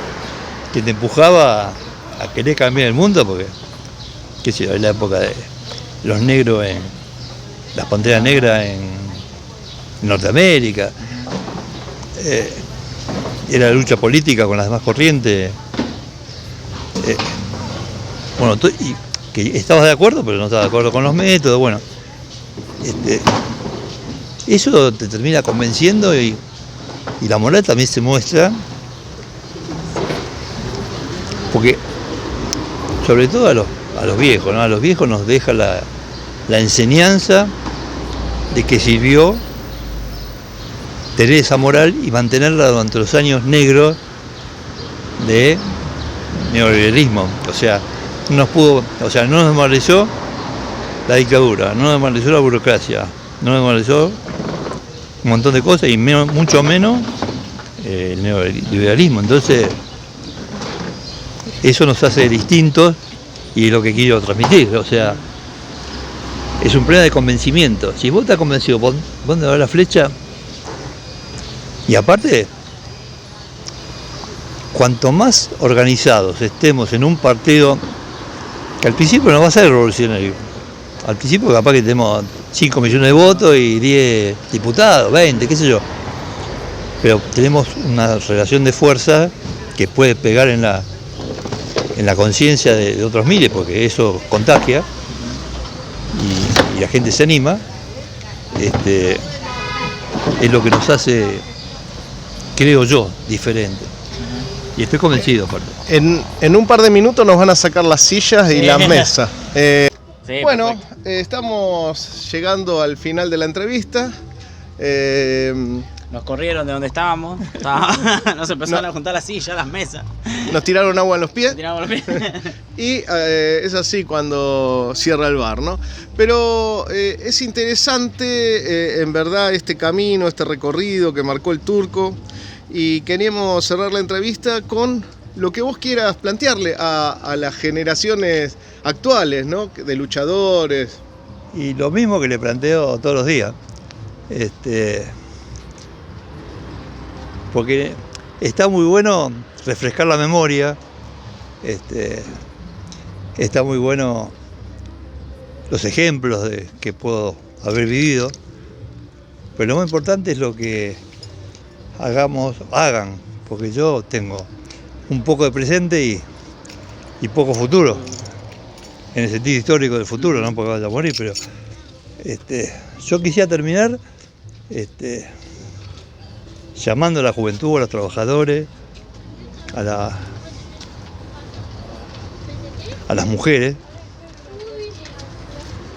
G: que te empujaba a querer cambiar el mundo, porque, qué sé yo, es la época de los negros las panteras negras en Norteamérica, era la lucha política con las demás corrientes, y que estabas de acuerdo, pero no estabas de acuerdo con los métodos, bueno, eso te termina convenciendo y la moral también se muestra, porque sobre todo a los viejos, ¿no? A los viejos nos deja la enseñanza de que sirvió tener esa moral y mantenerla durante los años negros de neoliberalismo. O sea, no nos demoralizó la dictadura, no nos demoralizó la burocracia, no nos demoralizó un montón de cosas y mucho menos el neoliberalismo. Entonces, eso nos hace distintos y es lo que quiero transmitir. O sea, es un problema de convencimiento. Si vos estás convencido, vos dónde va la flecha. Y aparte, cuanto más organizados estemos en un partido, que al principio no va a ser revolucionario. Al principio capaz que tenemos 5 millones de votos y 10 diputados, 20, qué sé yo. Pero tenemos una relación de fuerza que puede pegar en la conciencia de otros miles, porque eso contagia y la gente se anima. Es lo que nos hace, creo yo, diferente. Y estoy convencido, aparte.
C: En un par de minutos nos van a sacar las sillas y las mesas.
H: Sí,
C: bueno,
H: perfecto.
C: estamos llegando al final de la entrevista.
H: Nos corrieron de donde estábamos. Nos empezaron a juntar las sillas, las mesas.
C: Nos tiraron agua en los pies.
H: Tiramos los pies.
C: Y es así cuando cierra el bar, ¿no? Pero es interesante, en verdad, este camino, este recorrido que marcó el Turco. Y queríamos cerrar la entrevista con lo que vos quieras plantearle a las generaciones actuales, ¿no? De luchadores.
G: Y lo mismo que le planteo todos los días. Porque está muy bueno refrescar la memoria, está muy bueno los ejemplos que puedo haber vivido, pero lo más importante es lo que hagan, porque yo tengo un poco de presente y poco futuro, en el sentido histórico del futuro, no porque vaya a morir, pero yo quisiera terminar llamando a la juventud, a los trabajadores, a las mujeres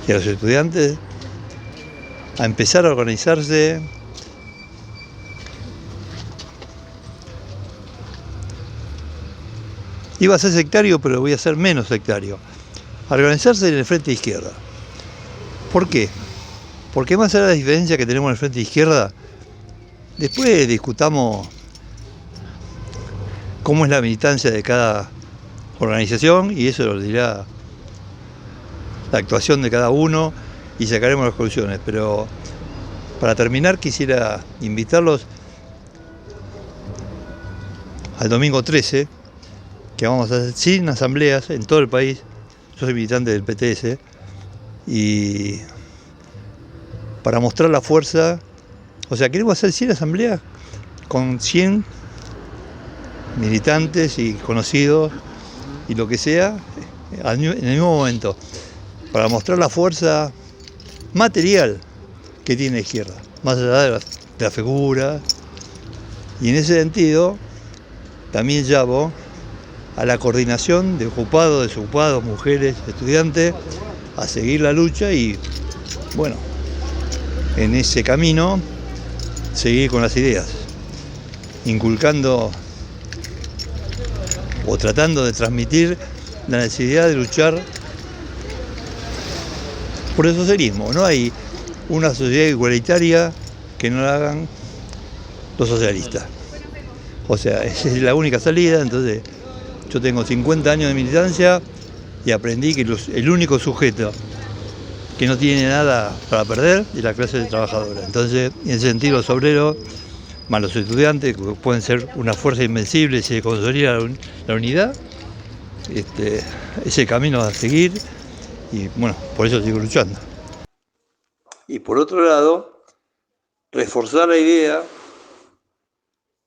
G: y a los estudiantes a empezar a organizarse Iba a ser sectario, pero voy a ser menos sectario. A organizarse en el frente izquierda. ¿Por qué? Porque más allá de la diferencia que tenemos en el frente izquierda, después discutamos cómo es la militancia de cada organización y eso lo dirá la actuación de cada uno y sacaremos las conclusiones. Pero para terminar quisiera invitarlos al domingo 13, que vamos a hacer 100 asambleas en todo el país. Yo soy militante del PTS y para mostrar la fuerza, o sea, queremos hacer 100 asambleas con 100 militantes y conocidos y lo que sea en el mismo momento, para mostrar la fuerza material que tiene la izquierda, más allá de la figura. Y en ese sentido también llamo a la coordinación de ocupados, desocupados, mujeres, estudiantes, a seguir la lucha y, bueno, en ese camino seguir con las ideas, inculcando o tratando de transmitir la necesidad de luchar por el socialismo. No hay una sociedad igualitaria que no la hagan los socialistas. O sea, esa es la única salida. Entonces, yo tengo 50 años de militancia y aprendí que el único sujeto que no tiene nada para perder es la clase trabajadora. Entonces, en ese sentido, los obreros, más los estudiantes, que pueden ser una fuerza invencible si se consolida la unidad, ese camino a seguir y, bueno, por eso sigo luchando. Y por otro lado, reforzar la idea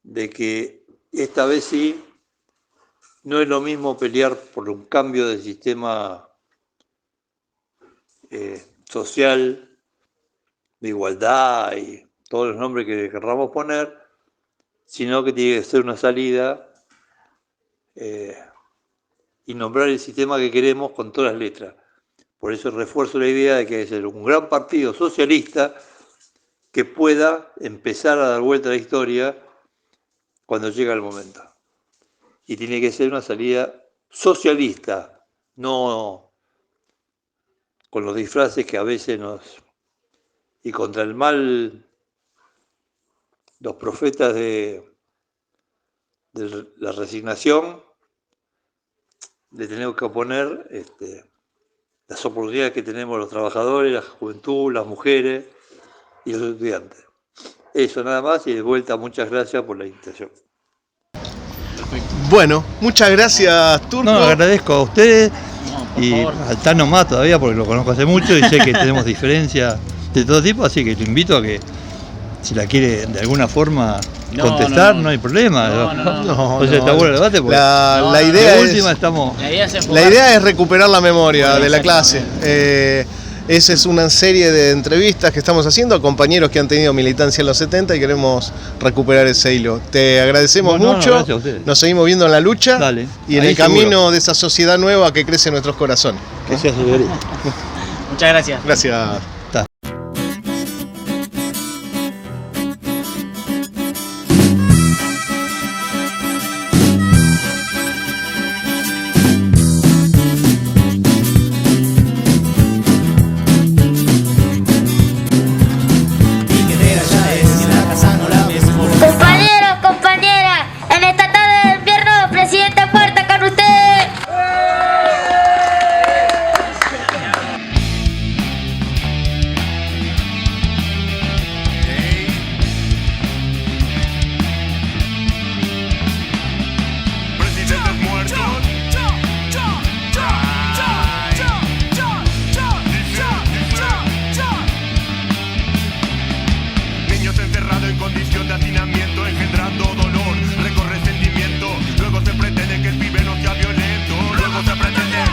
G: de que esta vez sí no es lo mismo pelear por un cambio del sistema social, de igualdad y todos los nombres que querramos poner, sino que tiene que ser una salida y nombrar el sistema que queremos con todas las letras. Por eso refuerzo la idea de que hay que ser un gran partido socialista que pueda empezar a dar vuelta a la historia cuando llega el momento. Y tiene que ser una salida socialista, no con los disfraces que a veces y contra el mal, los profetas de la resignación, le tenemos que oponer las oportunidades que tenemos los trabajadores, la juventud, las mujeres y los estudiantes. Eso nada más, y de vuelta muchas gracias por la invitación.
C: Bueno, muchas gracias, Turco.
G: No, agradezco a ustedes
H: por
G: y
H: favor.
G: al Tano más todavía porque lo conozco hace mucho y sé que tenemos diferencias de todo tipo, así que te invito a que si la quiere de alguna forma contestar, no hay problema. Entonces está bueno el debate porque
C: La idea
G: de
C: es,
G: última estamos...
C: la idea es recuperar la memoria de la clase. Esa es una serie de entrevistas que estamos haciendo a compañeros que han tenido militancia en los 70 y queremos recuperar ese hilo. Te agradecemos mucho,
G: gracias a ustedes.
C: nos seguimos viendo en la lucha.
G: Dale,
C: y en
G: ahí
C: el camino
G: seguro.
C: de esa sociedad nueva que crece en nuestros corazones.
G: Que sea soberano.
H: Muchas gracias.
C: Gracias.
E: Piquetera ya es, y en la casa no la ves por
I: Compañeros, compañeras, en esta tarde del invierno, presidente Puerta con usted.
F: Presidentes muertos. Niños encerrados en condición de hacinamiento, engendrando dolor, recorre sentimiento. Luego se pretende que el pibe no sea violento. Luego se pretende.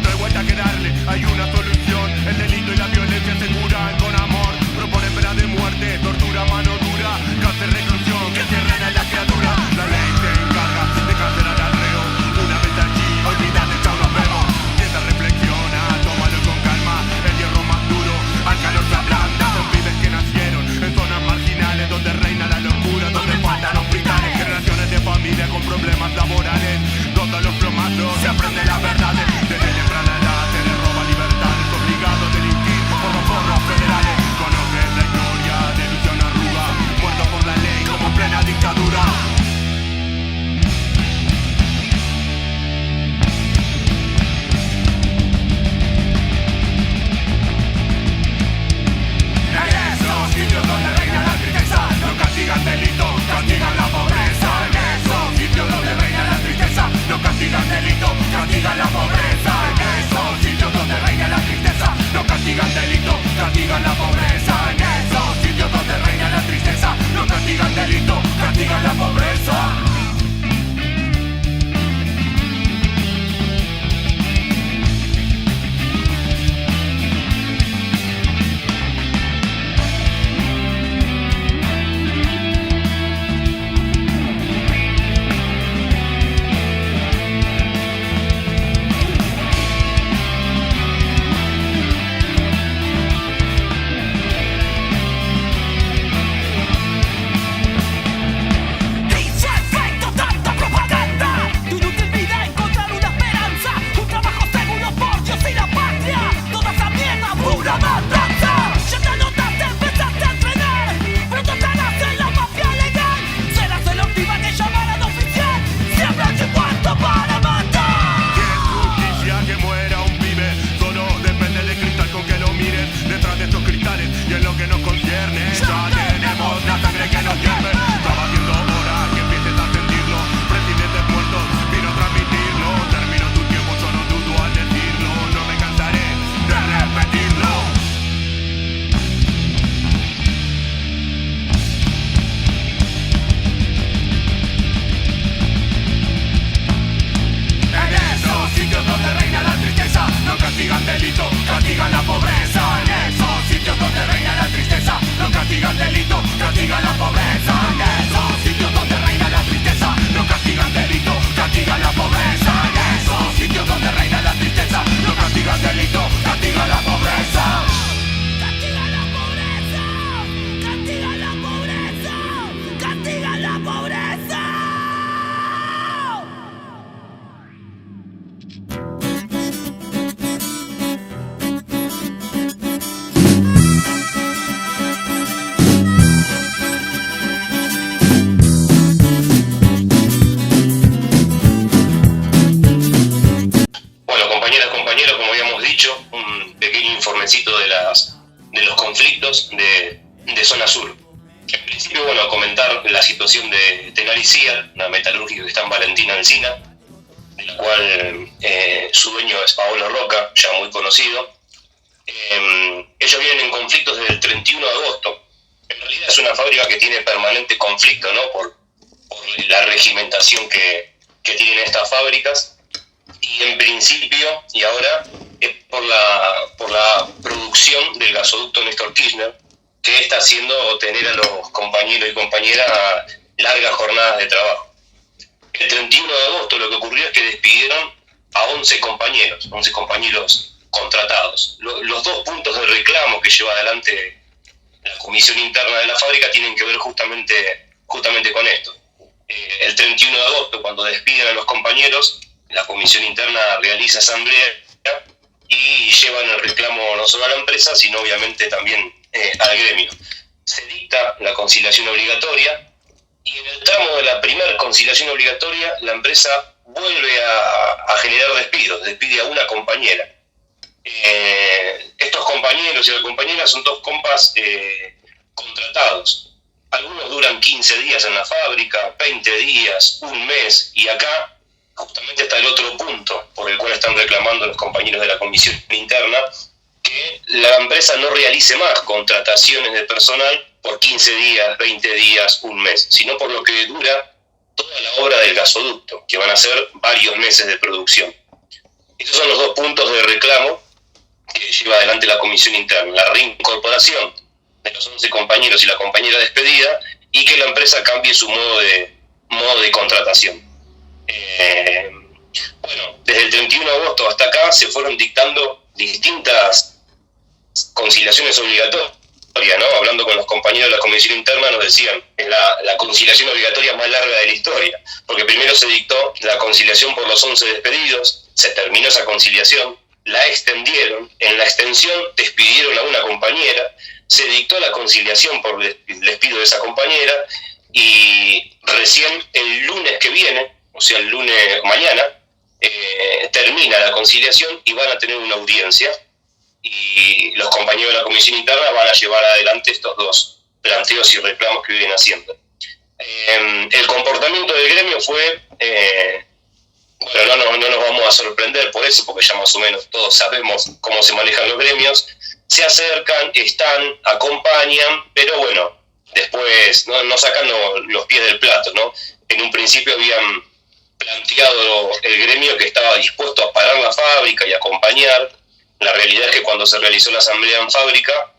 F: No hay vuelta que darle, hay una solución. El delito y la violencia se curan con amor. Propone pena de muerte, tortura, mano dura, cárcel, reclusión, que cierren a la criatura. La ley se encarga de cancelar al reo. Una vez allí, olvídate, chao, nos vemos. Piensa, reflexiona, tómalo con calma. El hierro más duro, al calor se ablanda. Son pibes que nacieron en zonas marginales, donde reina la locura, donde faltan hospitales. Generaciones de familia con problemas laborales. Todos los plomazos se aprenden las verdades. Desde temprana edad se les roba libertades. Obligados a delinquir por los forros federales. Conocen la historia de Luciano Arruga, muerto por la ley como en plena dictadura. En esos sitios donde reina la tristeza, no castigan delito, castigan la pobreza. En esos sitios donde reina la tristeza, no castigan delito, castigan la pobreza. En esos sitios donde reina la tristeza, no castigan delito, castigan la pobreza. En esos sitios donde reina la tristeza, no castigan delito, castigan la pobreza. Dice efecto tanta propaganda, tu inútil vida encontrar una esperanza, un trabajo seguro por Dios y la patria, toda esa mierda pura matanza. Ya te anotaste, empezaste a entrenar, pronto estarás en la mafia legal, será selectiva que llamarán oficial, siempre hay un cuarto para matar. ¿Quieres justicia que muera un pibe? Solo depende del cristal con que lo mires, detrás de estos cristales y en lo que nos concierne, ya tenemos la sangre que nos hierve. Estaba haciendo hora que empieces a sentirlo. Presidentes muertos, vino a transmitirlo. Terminó tu tiempo, yo no dudo al decirlo. No me cansaré de repetirlo. En esos sitios donde reina la tristeza, no castigan delito, castigan la pobreza. En esos sitios donde reina la tristeza, no castigan delito, castigan la pobreza. En esos sitios donde reina la tristeza, no castigan delito, castigan la pobreza. En esos sitios donde reina la tristeza, no castigan delito, castigan la pobreza. Castigan la pobreza, castigan la pobreza, castigan la pobreza.
D: conflictos de zona sur. En principio, bueno, comentar la situación de Tenaris Ciar, una metalúrgica que está en Valentina Encina, de la cual su dueño es Paolo Roca, ya muy conocido. Ellos vienen en conflictos desde el 31 de agosto. En realidad es una fábrica que tiene permanente conflicto, ¿no? Por la regimentación que tienen estas fábricas. Y en principio, y ahora, es por la producción del gasoducto Néstor Kirchner, que está haciendo tener a los compañeros y compañeras a largas jornadas de trabajo. El 31 de agosto lo que ocurrió es que despidieron a 11 compañeros contratados. Los dos puntos de reclamo que lleva adelante la comisión interna de la fábrica tienen que ver justamente con esto. El 31 de agosto, cuando despiden a los compañeros, la comisión interna realiza asamblea y llevan el reclamo no solo a la empresa, sino obviamente también al gremio. Se dicta la conciliación obligatoria y en el tramo de la primera conciliación obligatoria la empresa vuelve a generar despidos, despide a una compañera. Estos compañeros y las compañeras son dos compas contratados. Algunos duran 15 días en la fábrica, 20 días, un mes, y acá justamente está el otro punto por el cual están reclamando los compañeros de la comisión interna, que la empresa no realice más contrataciones de personal por 15 días, 20 días, un mes, sino por lo que dura toda la obra del gasoducto, que van a ser varios meses de producción. Estos son los dos puntos de reclamo que lleva adelante la comisión interna: la reincorporación de los 11 compañeros y la compañera despedida, y que la empresa cambie su modo de contratación. Bueno, desde el 31 de agosto hasta acá se fueron dictando distintas conciliaciones obligatorias, ¿no? Hablando con los compañeros de la comisión interna nos decían, es la conciliación obligatoria más larga de la historia, porque primero se dictó la conciliación por los 11 despedidos, se terminó esa conciliación, la extendieron, en la extensión despidieron a una compañera, se dictó la conciliación por el despido de esa compañera, y recién el lunes que viene, o sea el lunes mañana, termina la conciliación y van a tener una audiencia, y los compañeros de la comisión interna van a llevar adelante estos dos planteos y reclamos que vienen haciendo. El comportamiento del gremio fue, bueno, no nos vamos a sorprender por eso, porque ya más o menos todos sabemos cómo se manejan los gremios. Se acercan, están, acompañan, pero bueno, después no sacan los pies del plato, ¿no? En un principio habían planteado el gremio que estaba dispuesto a parar la fábrica y acompañar. La realidad es que cuando se realizó la asamblea en fábrica,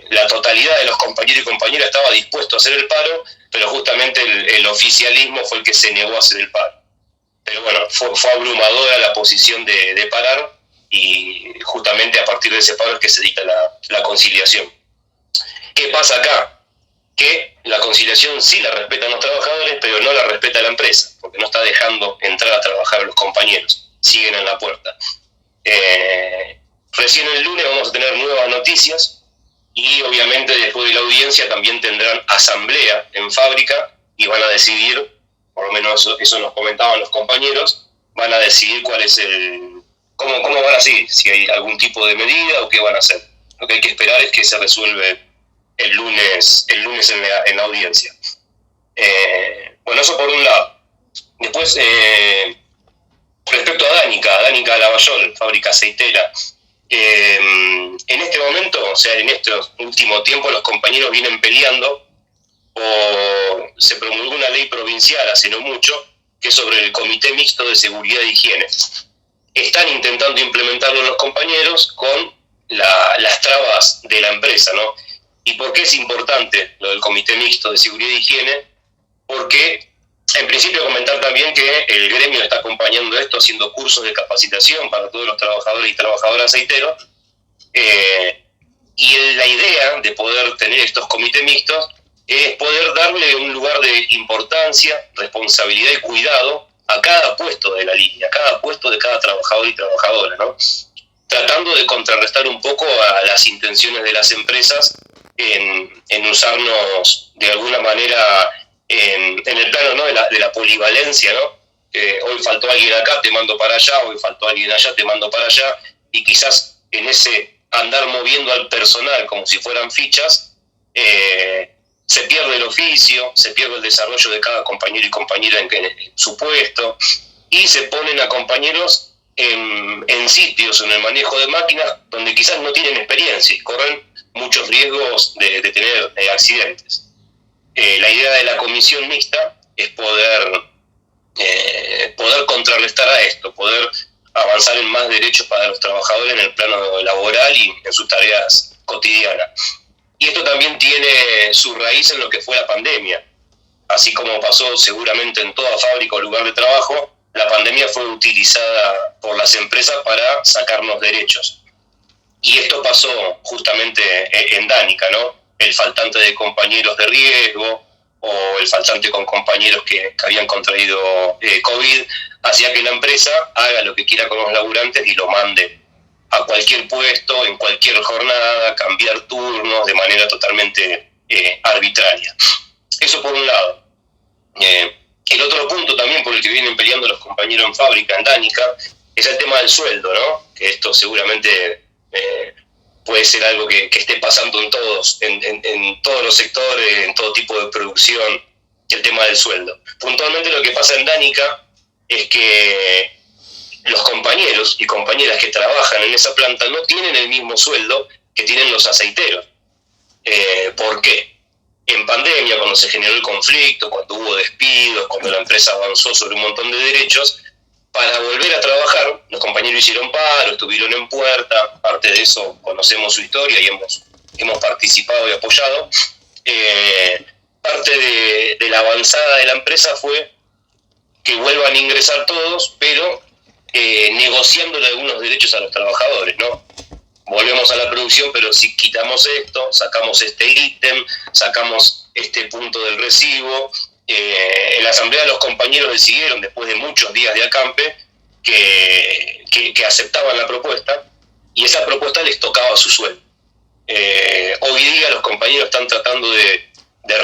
D: la totalidad de los compañeros y compañeras estaba dispuesto a hacer el paro, pero justamente el oficialismo fue el que se negó a hacer el paro. Pero bueno, fue abrumadora la posición de parar, y justamente a partir de ese paro es que se dicta la conciliación. ¿Qué pasa acá? Que la conciliación sí la respetan los trabajadores, pero no la respeta la empresa, porque no está dejando entrar a trabajar a los compañeros, siguen en la puerta. Recién el lunes vamos a tener nuevas noticias, y obviamente después de la audiencia también tendrán asamblea en fábrica y van a decidir, por lo menos eso nos comentaban los compañeros, van a decidir cuál es cómo van a seguir, si hay algún tipo de medida o qué van a hacer. Lo que hay que esperar es que se resuelve el lunes en la audiencia. Bueno, eso por un lado. Después, respecto a Danica Lavallol, fábrica aceitera, en este momento, o sea, en este último tiempo, los compañeros vienen peleando, se promulgó una ley provincial hace no mucho, que es sobre el Comité Mixto de Seguridad e Higiene. Están intentando implementarlo los compañeros con las trabas de la empresa, ¿no? ¿Y por qué es importante lo del Comité Mixto de Seguridad e Higiene? Porque, en principio, comentar también que el gremio está acompañando esto, haciendo cursos de capacitación para todos los trabajadores y trabajadoras aceiteros, y la idea de poder tener estos comités mixtos es poder darle un lugar de importancia, responsabilidad y cuidado a cada puesto de la línea, a cada puesto de cada trabajador y trabajadora, ¿no? Tratando de contrarrestar un poco a las intenciones de las empresas en usarnos de alguna manera en el plano, ¿no? de la polivalencia, ¿no? Hoy faltó alguien acá, te mando para allá, hoy faltó alguien allá, te mando para allá, y quizás en ese andar moviendo al personal como si fueran fichas, se pierde el oficio, se pierde el desarrollo de cada compañero y compañera en su puesto, y se ponen a compañeros en sitios, en el manejo de máquinas, donde quizás no tienen experiencia y corren muchos riesgos de tener accidentes. La idea de la comisión mixta es poder contrarrestar a esto, poder avanzar en más derechos para los trabajadores en el plano laboral y en sus tareas cotidianas. Y esto también tiene su raíz en lo que fue la pandemia. Así como pasó seguramente en toda fábrica o lugar de trabajo, la pandemia fue utilizada por las empresas para sacarnos derechos. Y esto pasó justamente en Danica, ¿no? El faltante de compañeros de riesgo o el faltante con compañeros que habían contraído COVID, hacía que la empresa haga lo que quiera con los laburantes y lo mande a cualquier puesto, en cualquier jornada, cambiar turnos de manera totalmente arbitraria. Eso por un lado. El otro punto también por el que vienen peleando los compañeros en fábrica, en Danica, es el tema del sueldo, ¿no? Que esto seguramente puede ser algo que esté pasando en todos los sectores, en todo tipo de producción, el tema del sueldo. Puntualmente lo que pasa en Danica es que los compañeros y compañeras que trabajan en esa planta no tienen el mismo sueldo que tienen los aceiteros. ¿Por qué? En pandemia, cuando se generó el conflicto, cuando hubo despidos, cuando la empresa avanzó sobre un montón de derechos, para volver a trabajar, los compañeros hicieron paro, estuvieron en puerta, parte de eso conocemos su historia y hemos participado y apoyado. Parte de la avanzada de la empresa fue que vuelvan a ingresar todos, pero negociándole algunos derechos a los trabajadores, ¿no? Volvemos a la producción, pero si quitamos esto, sacamos este ítem, sacamos este punto del recibo. En la asamblea los compañeros decidieron, después de muchos días de acampe, que aceptaban la propuesta, y esa propuesta les tocaba su sueldo. Hoy día los compañeros están tratando de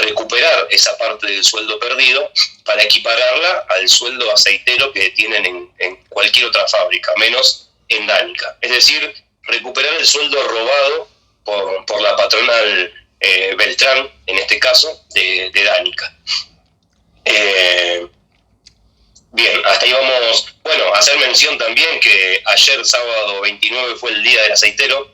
D: recuperar esa parte del sueldo perdido para equipararla al sueldo aceitero que tienen en cualquier otra fábrica, menos en Danica. Es decir, recuperar el sueldo robado por la patronal Beltrán, en este caso, de Danica. Bien, hasta ahí vamos. Bueno, hacer mención también que ayer, sábado 29, fue el Día del Aceitero,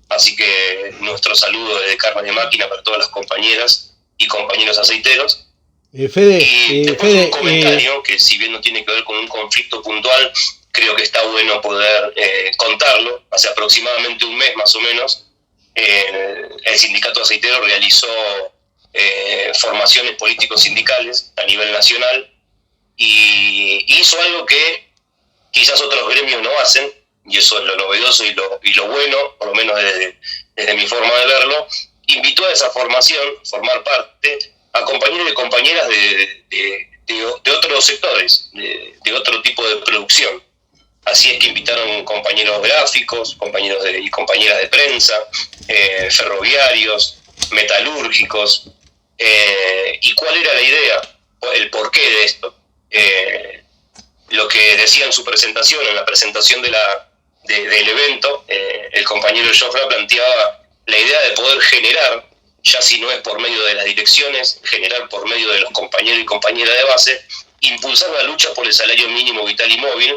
D: así que nuestro saludo desde Carne de Máquina para todas las compañeras y compañeros aceiteros.
C: Fede,
D: y después un comentario que, si bien no tiene que ver con un conflicto puntual, creo que está bueno poder contarlo. Hace aproximadamente un mes más o menos, el sindicato aceitero realizó formaciones políticos sindicales a nivel nacional y hizo algo que quizás otros gremios no hacen, y eso es lo novedoso y lo bueno, por lo menos desde mi forma de verlo. Invitó a esa formación, formar parte, a compañeros y compañeras de otros sectores, de otro tipo de producción. Así es que invitaron compañeros gráficos, compañeros y compañeras de prensa, ferroviarios, metalúrgicos. ¿Y cuál era la idea? El porqué de esto. Lo que decía en su presentación, en la presentación del evento, el compañero Jofra planteaba la idea de poder generar, ya si no es por medio de las direcciones, generar por medio de los compañeros y compañeras de base, impulsar la lucha por el salario mínimo vital y móvil,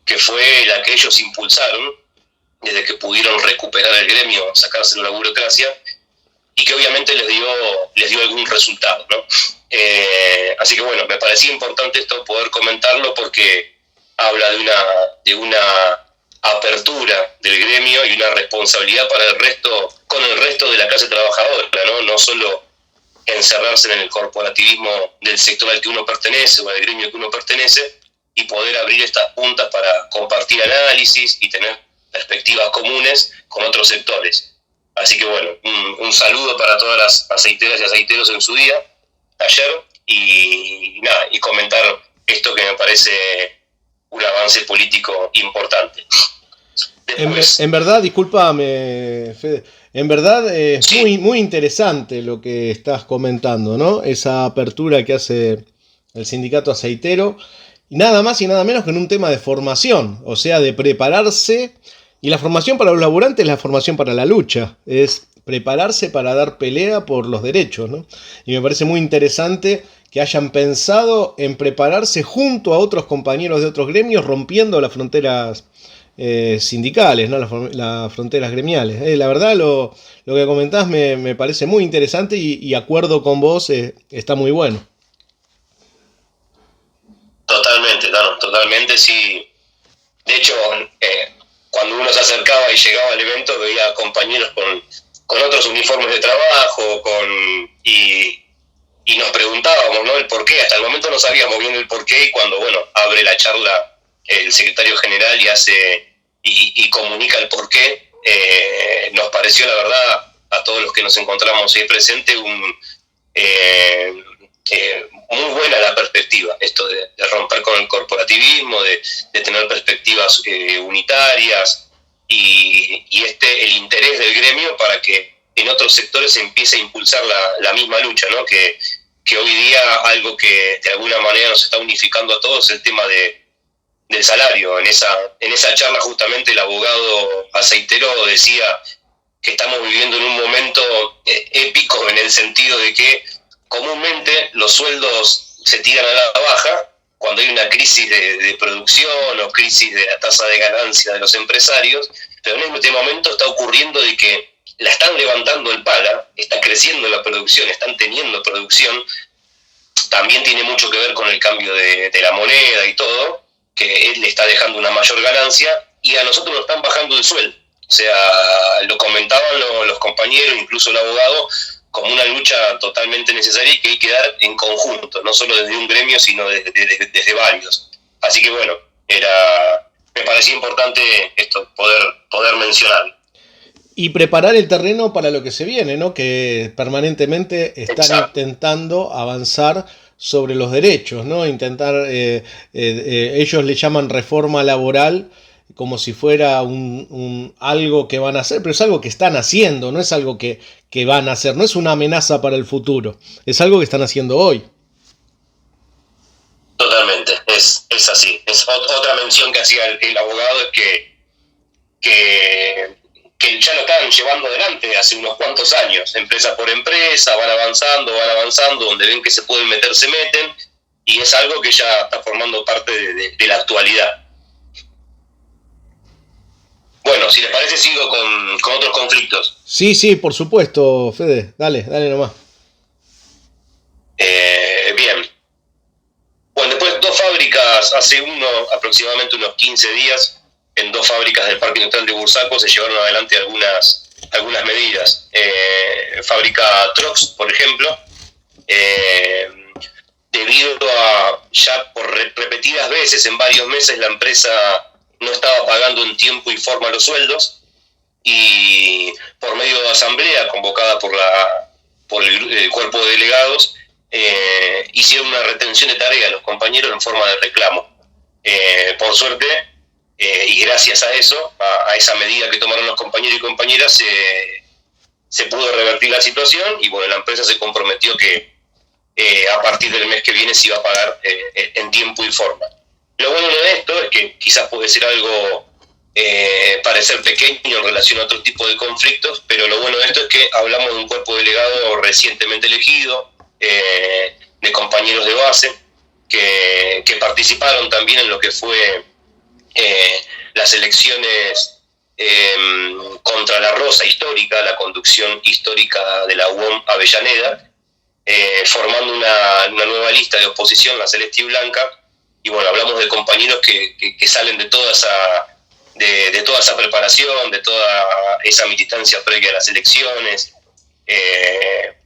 D: que fue la que ellos impulsaron desde que pudieron recuperar el gremio, sacárselo a la burocracia, y que obviamente les dio algún resultado, ¿no? Así que bueno, me parecía importante esto poder comentarlo porque habla de una apertura del gremio y una responsabilidad con el resto de la clase trabajadora, ¿no? No solo encerrarse en el corporativismo del sector al que uno pertenece o al gremio que uno pertenece, y poder abrir estas puntas para compartir análisis y tener perspectivas comunes con otros sectores. Así que bueno, un saludo para todas las aceiteras y aceiteros en su día, ayer, y nada, y comentar esto que me parece un avance político importante. Después,
C: en verdad, discúlpame, Fede, en verdad es sí, muy interesante lo que estás comentando, ¿no? Esa apertura que hace el sindicato aceitero, y nada más y nada menos que en un tema de formación, o sea, de prepararse Y la formación para los laburantes es la formación para la lucha, es prepararse para dar pelea por los derechos, ¿no? Y me parece muy interesante que hayan pensado en prepararse junto a otros compañeros de otros gremios, rompiendo las fronteras sindicales, ¿no? Las fronteras gremiales. La verdad, lo que comentás me parece muy interesante y acuerdo con vos, está muy bueno.
D: Totalmente, Tano, totalmente, sí. De hecho, cuando uno se acercaba y llegaba al evento, veía compañeros con otros uniformes de trabajo, y nos preguntábamos, ¿no?, el por qué. Hasta el momento no sabíamos bien el por qué, y cuando, bueno, abre la charla el secretario general y comunica el por qué, nos pareció, la verdad, a todos los que nos encontramos ahí presentes, muy buena la perspectiva, esto de romper con el corporativismo, de tener perspectivas unitarias, y el interés del gremio para que en otros sectores se empiece a impulsar la misma lucha, ¿no? Que hoy día algo que de alguna manera nos está unificando a todos es el tema del salario. En esa charla justamente el abogado aceitero decía que estamos viviendo en un momento épico, en el sentido de que comúnmente los sueldos se tiran a la baja cuando hay una crisis de producción o crisis de la tasa de ganancia de los empresarios, pero en este momento está ocurriendo de que la están levantando el pala, está creciendo la producción, están teniendo producción. También tiene mucho que ver con el cambio de la moneda y todo, que él le está dejando una mayor ganancia, y a nosotros nos están bajando el sueldo. O sea, lo comentaban los compañeros, incluso el abogado, como una lucha totalmente necesaria y que hay que dar en conjunto, no solo desde un gremio, sino desde varios. Así que bueno, me parecía importante esto, poder mencionarlo.
C: Y preparar el terreno para lo que se viene, ¿no? Que permanentemente están intentando avanzar sobre los derechos, ¿no? Ellos le llaman reforma laboral como si fuera algo que van a hacer, pero es algo que están haciendo, no es algo que van a hacer, no es una amenaza para el futuro, es algo que están haciendo hoy.
D: Totalmente, es así. Es otra mención que hacía el abogado, es que ya lo están llevando adelante hace unos cuantos años, empresa por empresa, van avanzando, donde ven que se pueden meter, se meten, y es algo que ya está formando parte de la actualidad. Bueno, si les parece, sigo con otros conflictos.
C: Sí, por supuesto, Fede, dale nomás.
D: Bien. Bueno, después 2 fábricas, hace aproximadamente unos 15 días, en 2 fábricas del Parque Industrial de Bursaco se llevaron adelante algunas medidas. Fábrica Trox, por ejemplo, debido a ya por repetidas veces, en varios meses, la empresa no estaba pagando en tiempo y forma los sueldos, y por medio de asamblea convocada por el cuerpo de delegados, hicieron una retención de tarea a los compañeros en forma de reclamo. Por suerte, y gracias a eso, a esa medida que tomaron los compañeros y compañeras, se pudo revertir la situación, y bueno, la empresa se comprometió que a partir del mes que viene se iba a pagar en tiempo y forma. Lo bueno de esto es que quizás puede ser algo parecer pequeño en relación a otro tipo de conflictos, pero lo bueno de esto es que hablamos de un cuerpo delegado recientemente elegido, de compañeros de base que participaron también en lo que fue las elecciones contra la Rosa histórica, la conducción histórica de la UOM Avellaneda, formando una nueva lista de oposición, la Celeste y Blanca. Y bueno, hablamos de compañeros que salen de toda esa preparación, de toda esa militancia previa a las elecciones, que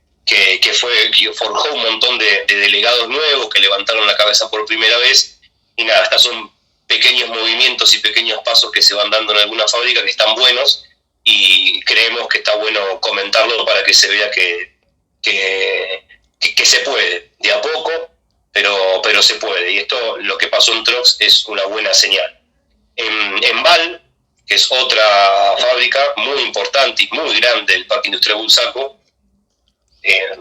D: forjó un montón de delegados nuevos que levantaron la cabeza por primera vez. Y nada, estas son pequeños movimientos y pequeños pasos que se van dando en algunas fábricas que están buenos, y creemos que está bueno comentarlo para que se vea que se puede, de a poco, pero se puede. Y esto, lo que pasó en Trox, es una buena señal. En Val, que es otra fábrica muy importante y muy grande del Parque Industrial Bursaco,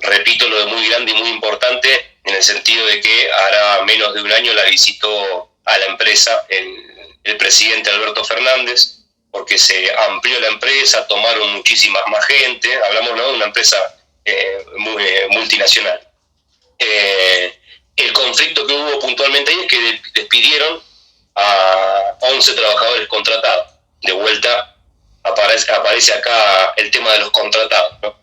D: repito lo de muy grande y muy importante, en el sentido de que hará menos de un año la visitó a la empresa el presidente Alberto Fernández, porque se amplió la empresa, tomaron muchísimas más gente, hablamos, ¿no?, de una empresa muy multinacional. El conflicto que hubo puntualmente ahí es que despidieron a 11 trabajadores contratados. De vuelta aparece acá el tema de los contratados, ¿no?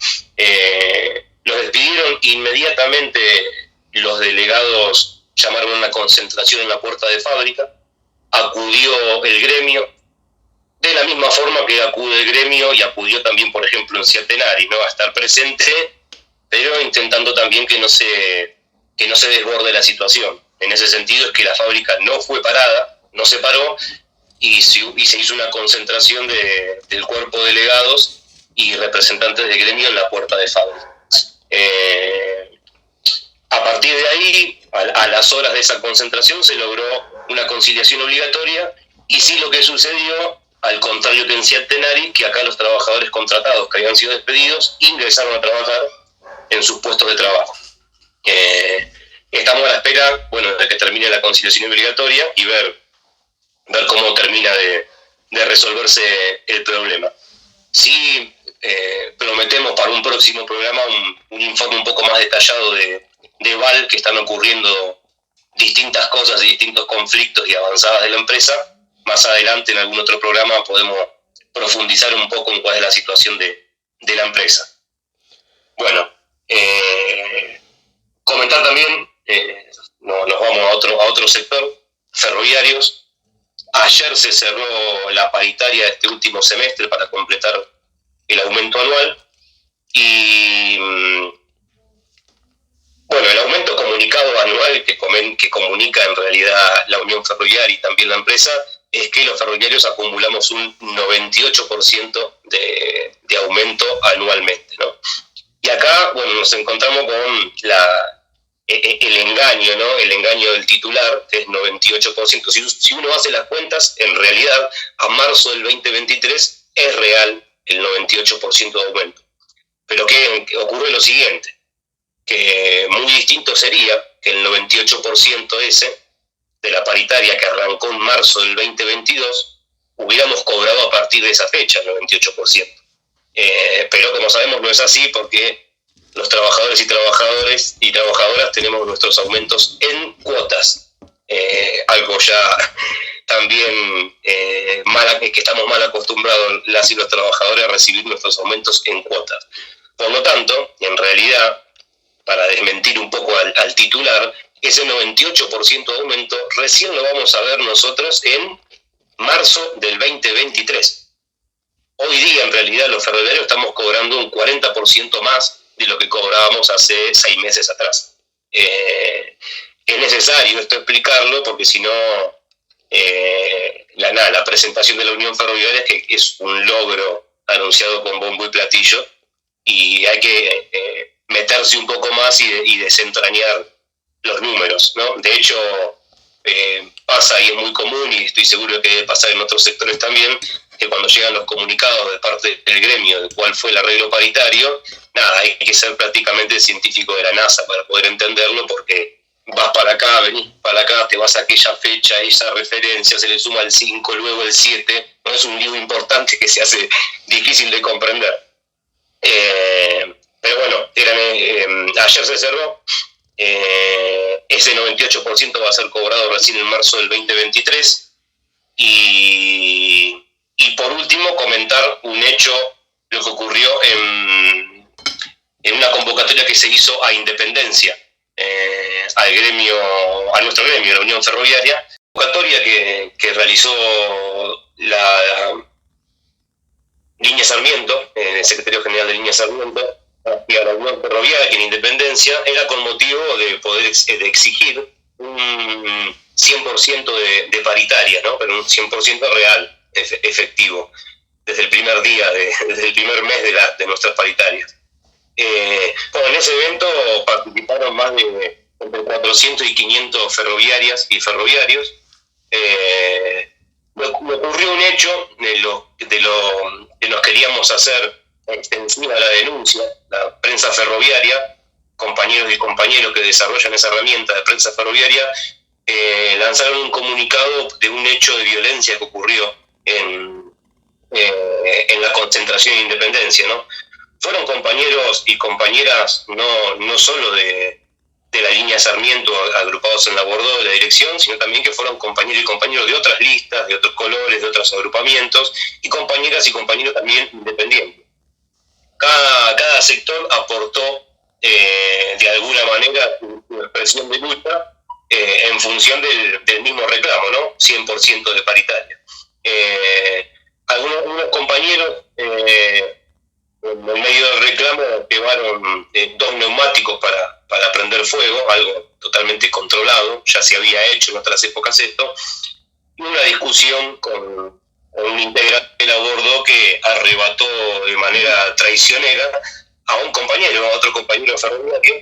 D: Los despidieron inmediatamente, los delegados llamaron a una concentración en la puerta de fábrica, acudió el gremio, de la misma forma que acude el gremio y acudió también, por ejemplo, en Ciatenari, ¿no?, a estar presente, pero intentando también que no se desborde la situación. En ese sentido es que la fábrica no fue parada, no se paró, y se hizo una concentración del cuerpo de delegados y representantes del gremio en la puerta de fábrica. A partir de ahí, a las horas de esa concentración, se logró una conciliación obligatoria, y sí, lo que sucedió, al contrario que en Ciatenari, que acá los trabajadores contratados que habían sido despedidos ingresaron a trabajar en sus puestos de trabajo. Estamos a la espera, bueno, de que termine la conciliación obligatoria y ver cómo termina de resolverse el problema. Sí, prometemos para un próximo programa un informe un poco más detallado de VAL, que están ocurriendo distintas cosas y distintos conflictos y avanzadas de la empresa. Más adelante en algún otro programa podemos profundizar un poco en cuál es la situación de la empresa. Bueno, comentar también, nos vamos a otro sector, ferroviarios. Ayer se cerró la paritaria de este último semestre para completar el aumento anual, y bueno, el aumento comunicado anual que comunica en realidad la Unión Ferroviaria y también la empresa es que los ferroviarios acumulamos un 98% de aumento anualmente, ¿no? Y acá, bueno, nos encontramos con el engaño, ¿no? El engaño del titular, que es 98%. Si uno hace las cuentas, en realidad, a marzo del 2023 es real el 98% de aumento. Pero que ocurre lo siguiente, que muy distinto sería que el 98% ese de la paritaria que arrancó en marzo del 2022 hubiéramos cobrado a partir de esa fecha, el 98%. Pero como sabemos no es así, porque los trabajadores y trabajadoras tenemos nuestros aumentos en cuotas, algo ya también que estamos mal acostumbrados las y los trabajadores a recibir nuestros aumentos en cuotas. Por lo tanto, en realidad, para desmentir un poco al titular, ese 98% de aumento recién lo vamos a ver nosotros en marzo del 2023. Hoy día, en realidad, los ferroviarios estamos cobrando un 40% más de lo que cobrábamos hace 6 meses atrás. Es necesario esto explicarlo, porque si no, la presentación de la Unión Ferroviaria es un logro anunciado con bombo y platillo, y hay que meterse un poco más y desentrañar los números, ¿no? De hecho, pasa, y es muy común, y estoy seguro que debe pasar en otros sectores también, que cuando llegan los comunicados de parte del gremio de cuál fue el arreglo paritario, hay que ser prácticamente científico de la NASA para poder entenderlo, porque vas para acá, venís para acá, te vas a aquella fecha, esa referencia, se le suma el 5, luego el 7, no es un lío importante que se hace difícil de comprender. Pero bueno, ayer se cerró, ese 98% va a ser cobrado recién en marzo del 2023, y por último comentar un hecho, lo que ocurrió en una convocatoria que se hizo a Independencia, a nuestro gremio, la Unión Ferroviaria, convocatoria que realizó la Línea Sarmiento, el secretario general de Línea Sarmiento, y a la Unión Ferroviaria, que en Independencia era con motivo de poder exigir un 100% de paritaria, ¿no? Pero un 100% real, efectivo, desde el primer día, desde el primer mes de nuestras paritarias. En ese evento participaron más de entre 400 y 500 ferroviarias y ferroviarios. Me ocurrió un hecho de lo que nos queríamos hacer extensiva a la denuncia. La prensa ferroviaria, compañeros y compañeros que desarrollan esa herramienta de prensa ferroviaria, lanzaron un comunicado de un hecho de violencia que ocurrió en en la concentración de Independencia, ¿no? Fueron compañeros y compañeras no solo de la línea Sarmiento agrupados en la Bordó de la dirección, sino también que fueron compañeros y compañeros de otras listas, de otros colores, de otros agrupamientos, y compañeras y compañeros también independientes. Cada sector aportó de alguna manera su expresión de lucha en función del mismo reclamo, ¿no? 100% de paritaria. Algunos compañeros en el medio del reclamo llevaron 2 neumáticos para prender fuego, algo totalmente controlado, ya se había hecho en otras épocas esto, y una discusión con un integrante del Bordó que arrebató de manera traicionera a un compañero, a otro compañero ferroviario,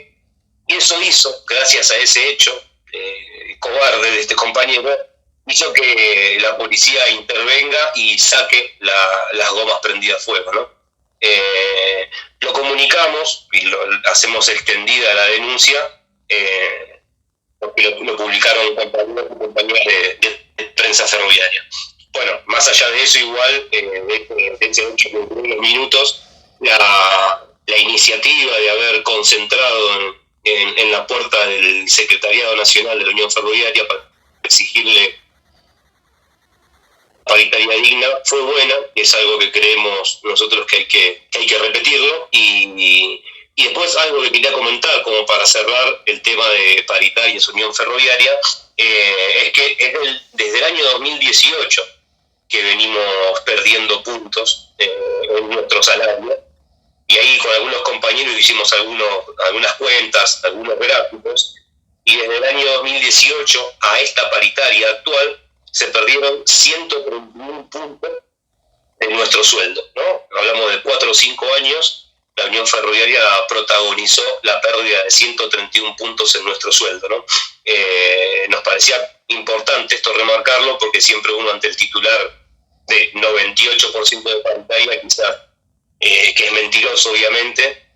D: y eso hizo, gracias a ese hecho cobarde de este compañero, hizo que la policía intervenga y saque las gomas prendidas a fuego, ¿no? Lo comunicamos y hacemos extendida la denuncia, porque lo publicaron compañeros y compañeras de prensa ferroviaria. Bueno, más allá de eso, igual, de ese 8 minutos, la iniciativa de haber concentrado en la puerta del Secretariado Nacional de la Unión Ferroviaria para exigirle paritaria digna fue buena, y es algo que creemos nosotros que hay que repetirlo. Y después algo que quería comentar como para cerrar el tema de paritarias Unión Ferroviaria, es que desde el año 2018 que venimos perdiendo puntos en nuestro salario, y ahí con algunos compañeros hicimos algunas cuentas, algunos gráficos, y desde el año 2018 a esta paritaria actual se perdieron 131 puntos de nuestro sueldo, ¿no? Hablamos de 4 o 5 años, la Unión Ferroviaria protagonizó la pérdida de 131 puntos en nuestro sueldo, ¿no? Nos parecía importante esto remarcarlo, porque siempre uno ante el titular de 98% de paritaria, quizás, que es mentiroso obviamente,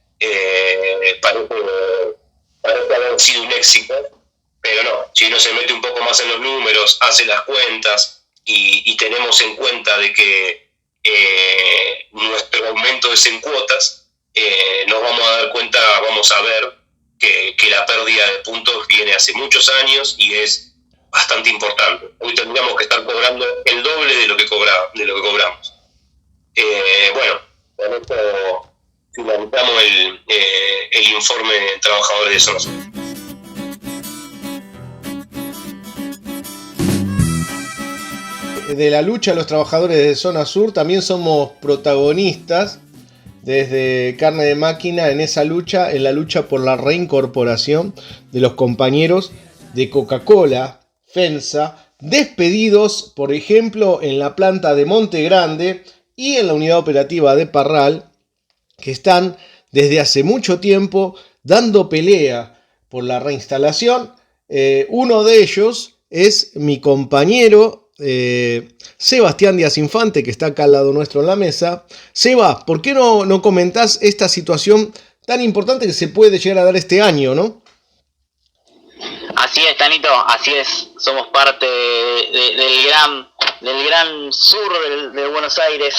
D: parece haber sido un éxito, pero no. Si uno se mete un poco más en los números, hace las cuentas y tenemos en cuenta de que nuestro aumento es en cuotas, nos vamos a dar cuenta, vamos a ver que la pérdida de puntos viene hace muchos años y es bastante importante. Hoy tendríamos que estar cobrando el doble de lo que cobramos. Bueno, con esto finalizamos el informe de trabajadores de zona sur.
C: De la lucha de los trabajadores de zona sur también somos protagonistas desde Carne de Máquina en la lucha por la reincorporación de los compañeros de Coca-Cola, FEMSA, despedidos, por ejemplo, en la planta de Monte Grande y en la unidad operativa de Parral, que están desde hace mucho tiempo dando pelea por la reinstalación. Uno de ellos es mi compañero Sebastián Díaz Infante, que está acá al lado nuestro en la mesa. Seba, ¿por qué no comentás esta situación tan importante que se puede llegar a dar este año, no?
B: Así es, Tanito, así es. Somos parte del gran sur de Buenos Aires.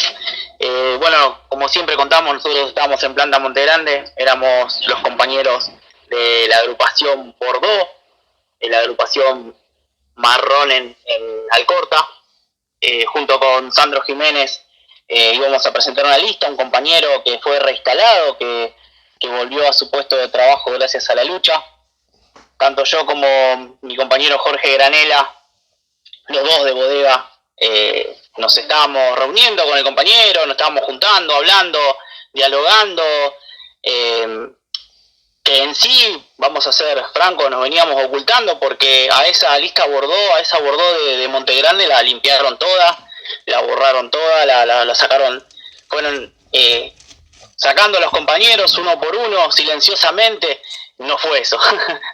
B: Bueno, como siempre contamos, nosotros estábamos en planta Monte Grande, éramos los compañeros de la agrupación Bordó, de la agrupación Marrón en Alcorta, junto con Sandro Jiménez. Íbamos a presentar una lista, un compañero que fue reinstalado, que volvió a su puesto de trabajo gracias a la lucha. Tanto yo como mi compañero Jorge Granela, los dos de bodega, nos estábamos reuniendo con el compañero, nos estábamos juntando, hablando, dialogando, que en sí, vamos a ser francos, nos veníamos ocultando, porque a esa lista Bordó, de Monte Grande, la limpiaron toda, la borraron toda, la sacaron, fueron sacando a los compañeros uno por uno, silenciosamente. No fue eso,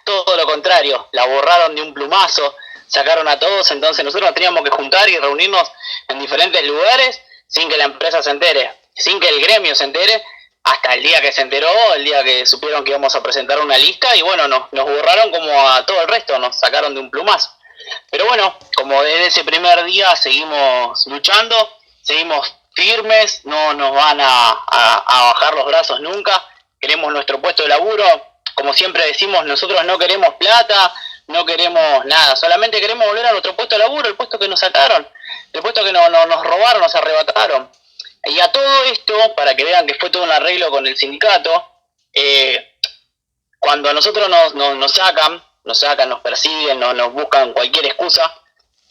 B: todo lo contrario, la borraron de un plumazo, sacaron a todos. Entonces nosotros nos teníamos que juntar y reunirnos en diferentes lugares sin que la empresa se entere, sin que el gremio se entere, hasta el día que se enteró, el día que supieron que íbamos a presentar una lista, y bueno, nos borraron como a todo el resto, nos sacaron de un plumazo. Pero bueno, como desde ese primer día seguimos luchando, seguimos firmes, no nos van a bajar los brazos nunca, queremos nuestro puesto de laburo, como siempre decimos, nosotros no queremos plata, no queremos nada, solamente queremos volver a nuestro puesto de laburo, el puesto que nos sacaron, el puesto que nos robaron, nos arrebataron. Y a todo esto, para que vean que fue todo un arreglo con el sindicato, cuando a nosotros nos sacan, nos persiguen, nos buscan cualquier excusa,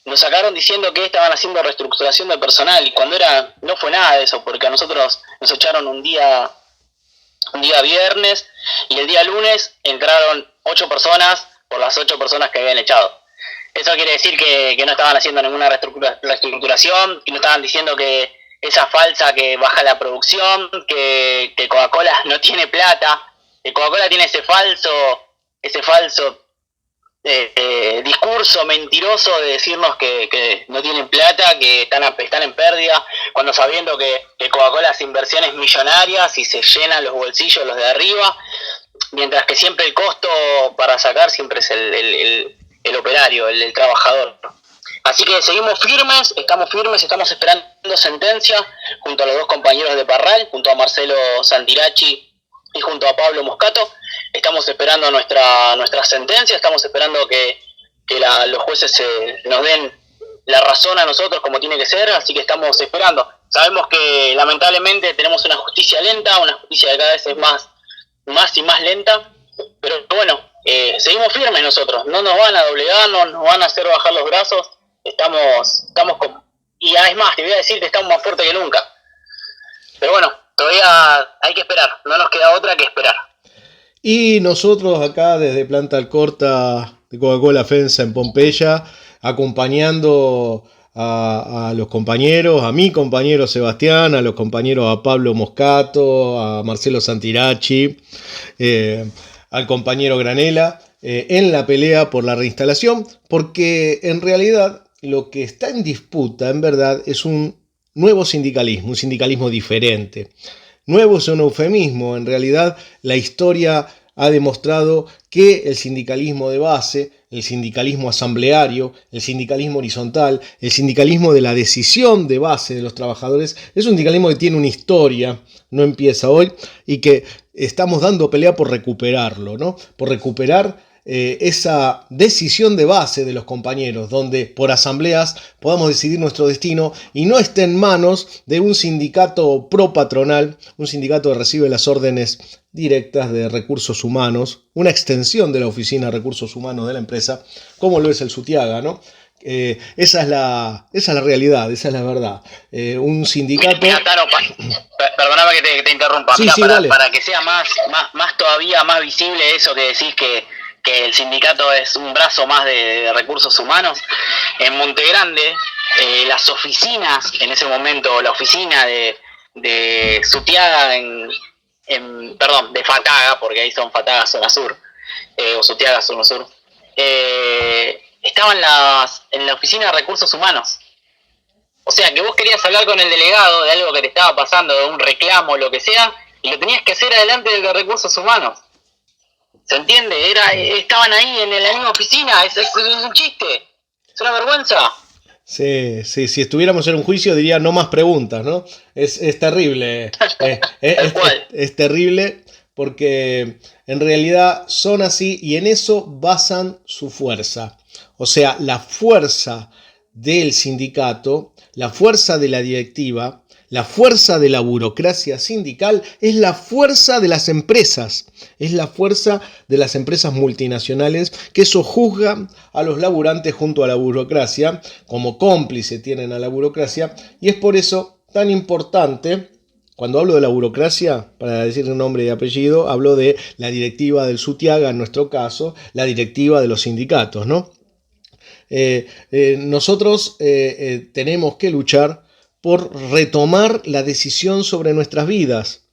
B: nos sacaron diciendo que estaban haciendo reestructuración de personal, y cuando no fue nada de eso, porque a nosotros nos echaron un día viernes, y el día lunes entraron 8 personas por las 8 personas que habían echado. Eso quiere decir que no estaban haciendo ninguna reestructuración, y no estaban diciendo que esa falsa que baja la producción, que Coca-Cola no tiene plata, que Coca-Cola tiene ese falso discurso mentiroso de decirnos que no tienen plata, que están en pérdida, cuando sabiendo que Coca-Cola hace inversiones millonarias y se llenan los bolsillos los de arriba, mientras que siempre el costo para sacar siempre es el operario, el trabajador. Así que seguimos firmes, estamos esperando sentencia junto a los 2 compañeros de Parral, junto a Marcelo Santirachi y junto a Pablo Moscato. Estamos esperando nuestra sentencia, estamos esperando que los jueces nos den la razón a nosotros como tiene que ser, así que estamos esperando. Sabemos que lamentablemente tenemos una justicia lenta, una justicia que cada vez es más y más lenta, pero bueno, seguimos firmes nosotros, no nos van a doblegar, no nos van a hacer bajar los brazos. Y es más, te voy a decir que estamos más fuertes que nunca. Pero bueno, todavía hay que esperar, no nos queda otra que esperar.
C: Y nosotros acá desde Planta Alcorta de Coca-Cola FEMSA en Pompeya, acompañando a los compañeros, a mi compañero Sebastián, a los compañeros a Pablo Moscato, a Marcelo Santirachi, al compañero Granela, en la pelea por la reinstalación, porque en realidad lo que está en disputa, en verdad, es un nuevo sindicalismo, un sindicalismo diferente. Nuevo es un eufemismo, en realidad la historia ha demostrado que el sindicalismo de base, el sindicalismo asambleario, el sindicalismo horizontal, el sindicalismo de la decisión de base de los trabajadores, es un sindicalismo que tiene una historia, no empieza hoy, y que estamos dando pelea por recuperarlo, ¿no? Por recuperar esa decisión de base de los compañeros, donde por asambleas podamos decidir nuestro destino y no esté en manos de un sindicato pro-patronal, un sindicato que recibe las órdenes directas de recursos humanos, una extensión de la oficina de recursos humanos de la empresa, como lo es el Sutiaga, ¿no? Esa es la realidad, esa es la verdad. Un sindicato...
B: Mira, Taro, perdóname que te interrumpa.
C: Sí,
B: Mira,
C: sí,
B: para que sea más todavía más visible eso que decís que el sindicato es un brazo más de recursos humanos. En Montegrande, las oficinas, en ese momento, la oficina de Sutiaga de Fataga, porque ahí son Fataga zona sur, o Sutiaga zona sur, estaban en la oficina de recursos humanos. O sea, que vos querías hablar con el delegado de algo que te estaba pasando, de un reclamo, lo que sea, y lo tenías que hacer adelante del de recursos humanos. ¿Se entiende? Estaban ahí en la misma oficina, es un chiste, es una vergüenza.
C: Sí, si estuviéramos en un juicio diría no más preguntas, ¿no? Es terrible, es terrible porque en realidad son así y en eso basan su fuerza. O sea, la fuerza del sindicato, la fuerza de la directiva, la fuerza de la burocracia sindical es la fuerza de las empresas, es la fuerza de las empresas multinacionales que sojuzgan a los laburantes junto a la burocracia, como cómplice tienen a la burocracia, y es por eso tan importante, cuando hablo de la burocracia, para decir nombre y apellido, hablo de la directiva del Sutiaga, en nuestro caso, la directiva de los sindicatos, ¿no? Nosotros tenemos que luchar por retomar la decisión sobre nuestras vidas.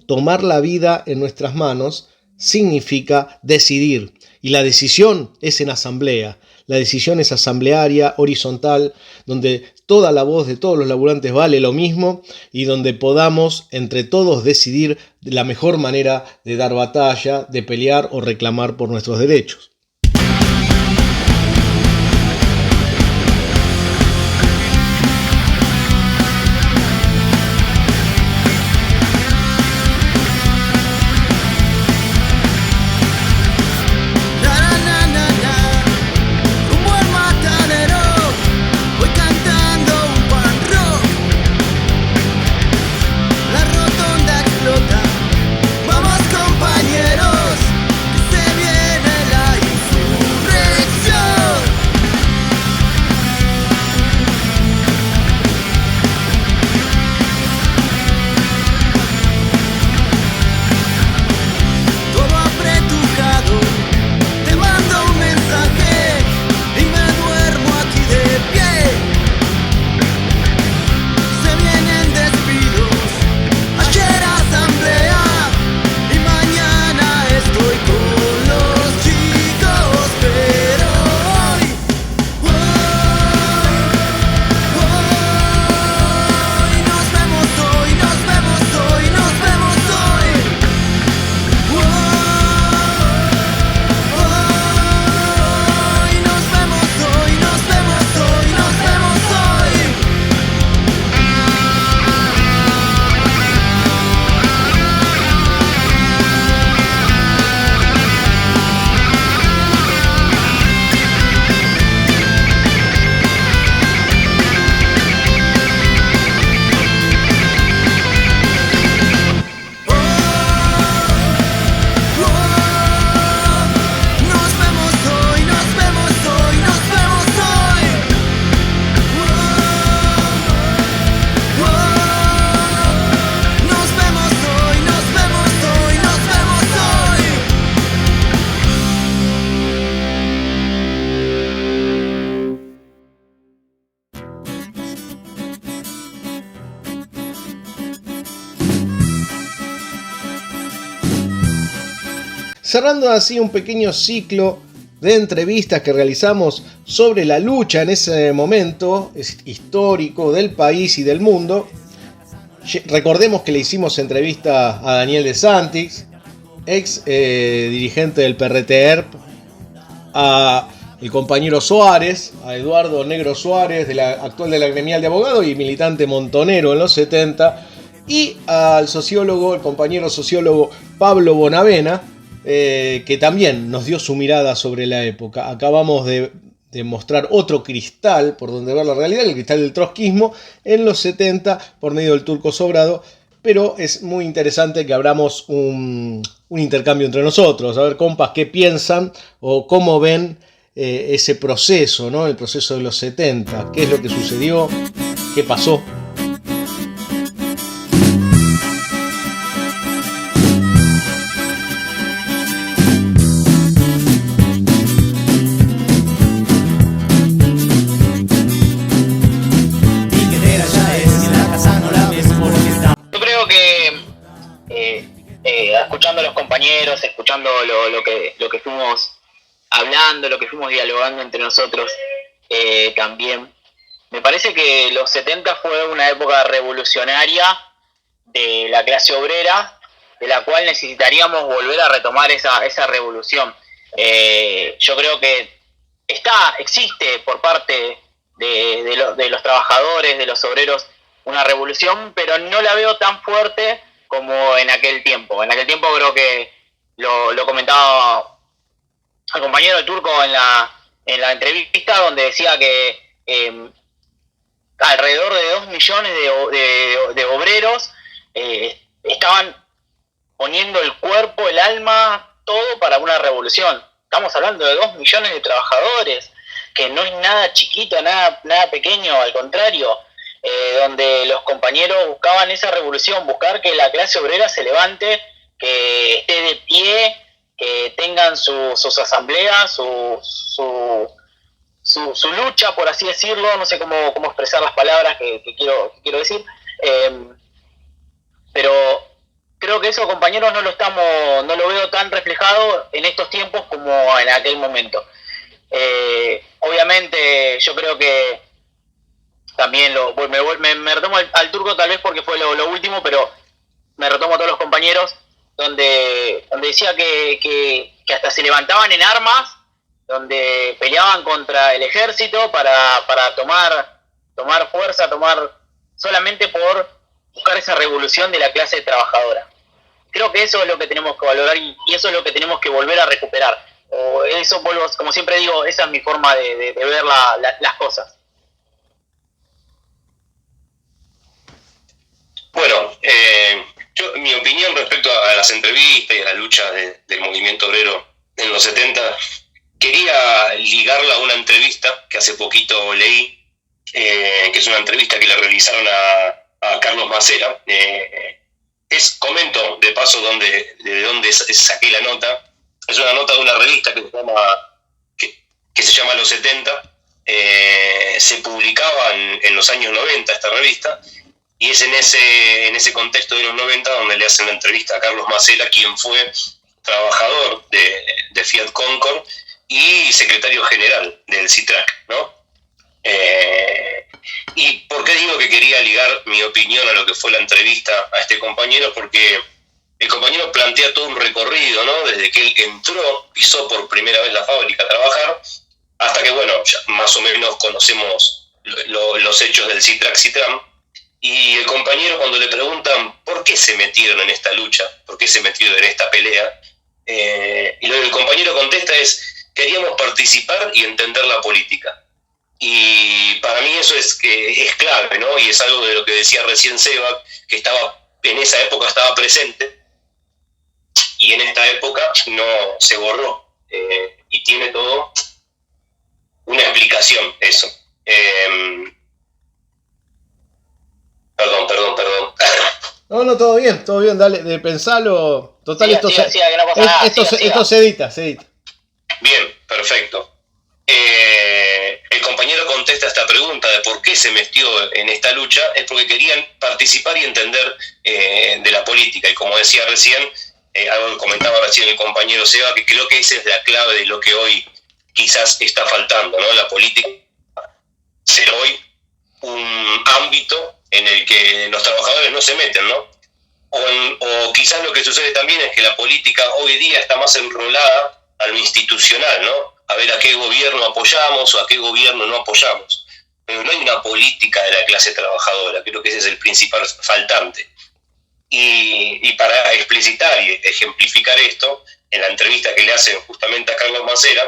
C: Tomar la vida en nuestras manos significa decidir. Y la decisión es en asamblea. La decisión es asamblearia, horizontal, donde toda la voz de todos los laburantes vale lo mismo y donde podamos entre todos decidir la mejor manera de dar batalla, de pelear o reclamar por nuestros derechos. cerrando así un pequeño ciclo de entrevistas que realizamos sobre la lucha en ese momento histórico del país y del mundo. Recordemos que le hicimos entrevista a Daniel de Santis, ex dirigente del PRT-ERP, a el compañero Suárez, a Eduardo Negro Suárez, actual de la Gremial de Abogados y militante montonero en los 70, y al sociólogo, el compañero sociólogo Pablo Bonavena, que también nos dio su mirada sobre la época. Acabamos de mostrar otro cristal por donde ver la realidad, el cristal del trotskismo en los 70 por medio del Turco Sobrado, pero es muy interesante que abramos un intercambio entre nosotros, a ver, compas, qué piensan o cómo ven ese proceso, ¿no? El proceso de los 70, qué es lo que sucedió, qué pasó.
B: Escuchando a los compañeros, escuchando lo que fuimos hablando, lo que fuimos dialogando entre nosotros, también me parece que los 70 fue una época revolucionaria de la clase obrera, de la cual necesitaríamos volver a retomar esa revolución. Yo creo que existe por parte de los trabajadores, de los obreros, una revolución, pero no la veo tan fuerte como en aquel tiempo. En aquel tiempo creo que lo comentaba el compañero del Turco en la entrevista, donde decía que alrededor de 2 millones de obreros estaban poniendo el cuerpo, el alma, todo para una revolución. Estamos hablando de 2 millones de trabajadores, que no es nada chiquito, nada pequeño, al contrario. Donde los compañeros buscaban esa revolución, buscar que la clase obrera se levante, que esté de pie, que tengan sus asambleas, su lucha, por así decirlo. No sé cómo expresar las palabras que quiero decir, pero creo que eso, compañeros, no lo veo tan reflejado en estos tiempos como en aquel momento. Obviamente yo creo que también me retomo al Turco, tal vez porque fue lo último, pero me retomo a todos los compañeros, donde decía que hasta se levantaban en armas, donde peleaban contra el ejército para tomar fuerza, solamente por buscar esa revolución de la clase trabajadora. Creo que eso es lo que tenemos que valorar y eso es lo que tenemos que volver a recuperar. Eso, como siempre digo, esa es mi forma de ver las cosas.
D: Bueno, mi opinión respecto a las entrevistas y a la lucha del movimiento obrero en los 70, quería ligarla a una entrevista que hace poquito leí, que es una entrevista que le realizaron a Carlos Macera. Comento de paso de dónde saqué la nota. Es una nota de una revista que se llama Los 70. Se publicaba en los años 90 esta revista. Y es en ese contexto de los 90 donde le hacen una entrevista a Carlos Macera, quien fue trabajador de Fiat Concord y secretario general del CITRAC, ¿no? ¿Y por qué digo que quería ligar mi opinión a lo que fue la entrevista a este compañero? Porque el compañero plantea todo un recorrido, ¿no? Desde que él pisó por primera vez la fábrica a trabajar, hasta que, bueno, ya más o menos conocemos los hechos del CITRAC-CITRAM. Y el compañero, cuando le preguntan por qué se metieron en esta lucha, por qué se metieron en esta pelea, y lo que el compañero contesta es: queríamos participar y entender la política. Y para mí eso es clave, ¿no? Y es algo de lo que decía recién Seba, que en esa época estaba presente, y en esta época no se borró. Y tiene todo una explicación eso. Perdón.
C: No, todo bien, dale, pensalo. Total,
B: que no pasa nada,
C: esto se edita.
D: Bien, perfecto. El compañero contesta esta pregunta de por qué se metió en esta lucha, es porque querían participar y entender de la política. Y como decía recién, algo que comentaba recién el compañero Seba, que creo que esa es la clave de lo que hoy quizás está faltando, ¿no? La política ser hoy un ámbito en el que los trabajadores no se meten, ¿no? O quizás lo que sucede también es que la política hoy día está más enrolada a lo institucional, ¿no? A ver a qué gobierno apoyamos o a qué gobierno no apoyamos. Pero no hay una política de la clase trabajadora, creo que ese es el principal faltante. Y para explicitar y ejemplificar esto, en la entrevista que le hacen justamente a Carlos Mancera,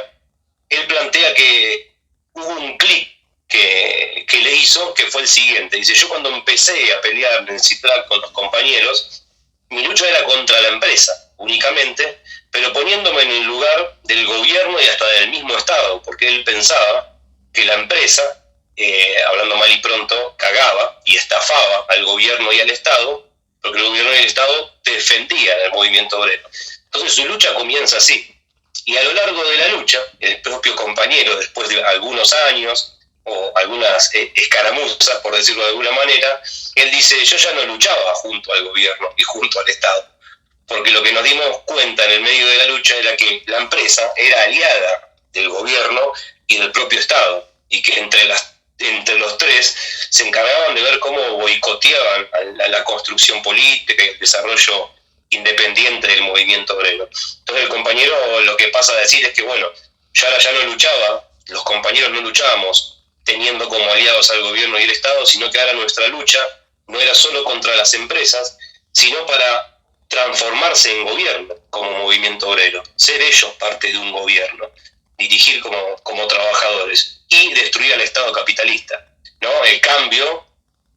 D: él plantea que hubo un clic que le hizo, que fue el siguiente. Dice, yo cuando empecé a pelear en el CITRAC con los compañeros, mi lucha era contra la empresa, únicamente, pero poniéndome en el lugar del gobierno y hasta del mismo Estado, porque él pensaba que la empresa, hablando mal y pronto, cagaba y estafaba al gobierno y al Estado, porque el gobierno y el Estado defendían el movimiento obrero. Entonces su lucha comienza así. Y a lo largo de la lucha, el propio compañero, después de algunos años, o algunas escaramuzas, por decirlo de alguna manera, él dice, yo ya no luchaba junto al gobierno y junto al Estado, porque lo que nos dimos cuenta en el medio de la lucha era que la empresa era aliada del gobierno y del propio Estado, y que entre los tres se encargaban de ver cómo boicoteaban a la construcción política y el desarrollo independiente del movimiento obrero. Entonces el compañero lo que pasa a decir es que, bueno, yo ahora ya no luchaba, los compañeros no luchábamos teniendo como aliados al gobierno y el Estado, sino que ahora nuestra lucha no era solo contra las empresas, sino para transformarse en gobierno como movimiento obrero, ser ellos parte de un gobierno, dirigir como trabajadores y destruir al Estado capitalista, ¿no? El cambio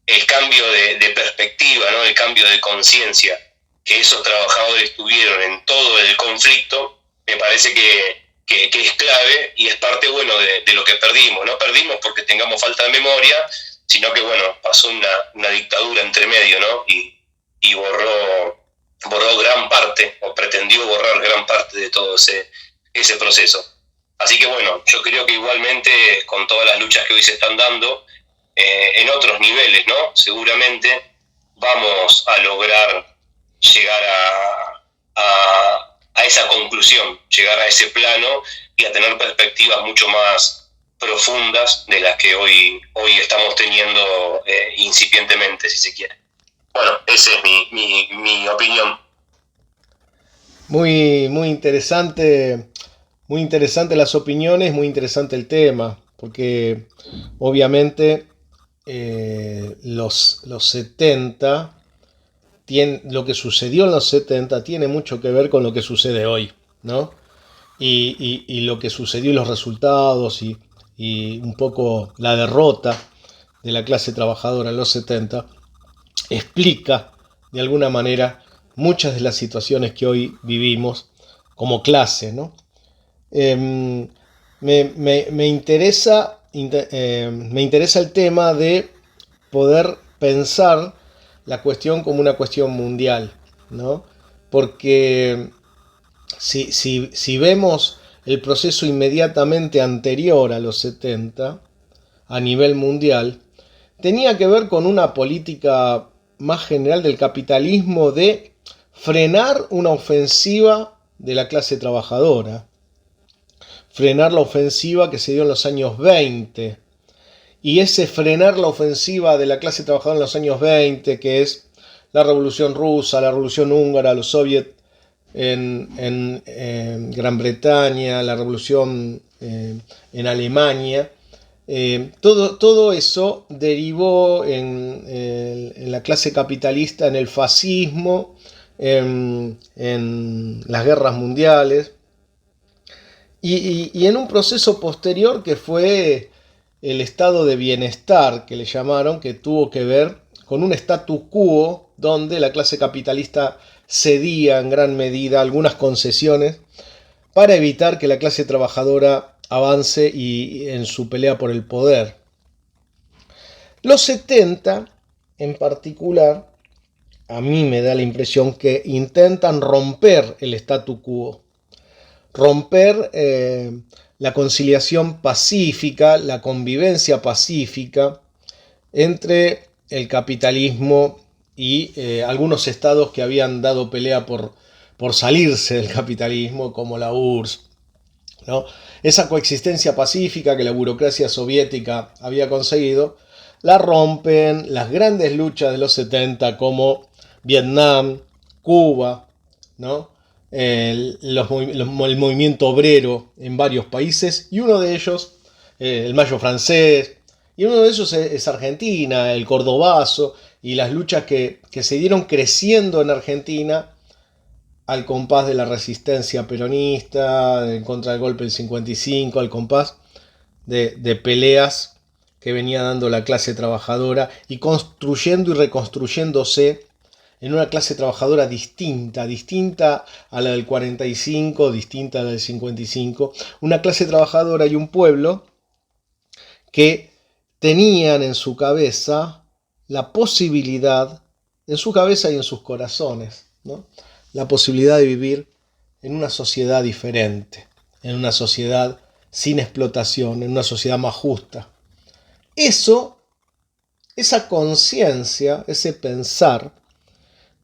D: de perspectiva, ¿no? El cambio de conciencia que esos trabajadores tuvieron en todo el conflicto, me parece que es clave y es parte, bueno, de lo que perdimos. No perdimos porque tengamos falta de memoria, sino que, bueno, pasó una dictadura entre medio, ¿no? Y borró gran parte, o pretendió borrar gran parte de todo ese proceso. Así que, bueno, yo creo que igualmente, con todas las luchas que hoy se están dando, en otros niveles, ¿no? Seguramente vamos a lograr llegar a esa conclusión, llegar a ese plano y a tener perspectivas mucho más profundas de las que hoy estamos teniendo incipientemente, si se quiere. Bueno, esa es mi opinión.
C: Muy interesante las opiniones, muy interesante el tema, porque obviamente los 70... lo que sucedió en los 70 tiene mucho que ver con lo que sucede hoy, ¿no? Y lo que sucedió y los resultados y un poco la derrota de la clase trabajadora en los 70 explica de alguna manera muchas de las situaciones que hoy vivimos como clase, ¿no? Me interesa el tema de poder pensar la cuestión como una cuestión mundial, ¿no? Porque si vemos el proceso inmediatamente anterior a los 70, a nivel mundial, tenía que ver con una política más general del capitalismo de frenar una ofensiva de la clase trabajadora, frenar la ofensiva que se dio en los años 20, y ese frenar la ofensiva de la clase trabajadora en los años 20, que es la Revolución Rusa, la Revolución Húngara, los soviets en Gran Bretaña, la Revolución en Alemania, todo eso derivó en la clase capitalista, en el fascismo, en las guerras mundiales, y en un proceso posterior que fue el estado de bienestar, que le llamaron, que tuvo que ver con un status quo donde la clase capitalista cedía en gran medida algunas concesiones para evitar que la clase trabajadora avance y en su pelea por el poder. Los 70, en particular, a mí me da la impresión que intentan romper el status quo, romper la conciliación pacífica, la convivencia pacífica entre el capitalismo y algunos estados que habían dado pelea por por salirse del capitalismo, como la URSS, ¿no? Esa coexistencia pacífica que la burocracia soviética había conseguido, la rompen las grandes luchas de los 70 como Vietnam, Cuba, ¿no? El movimiento obrero en varios países, y uno de ellos, el Mayo francés, y uno de ellos es Argentina, el Cordobazo, y las luchas que se dieron creciendo en Argentina al compás de la resistencia peronista, en contra del golpe del 55, al compás de peleas que venía dando la clase trabajadora y construyendo y reconstruyéndose en una clase trabajadora distinta a la del 45, distinta a la del 55, una clase trabajadora y un pueblo que tenían en su cabeza la posibilidad, en su cabeza y en sus corazones, ¿no? La posibilidad de vivir en una sociedad diferente, en una sociedad sin explotación, en una sociedad más justa. Esa conciencia, ese pensar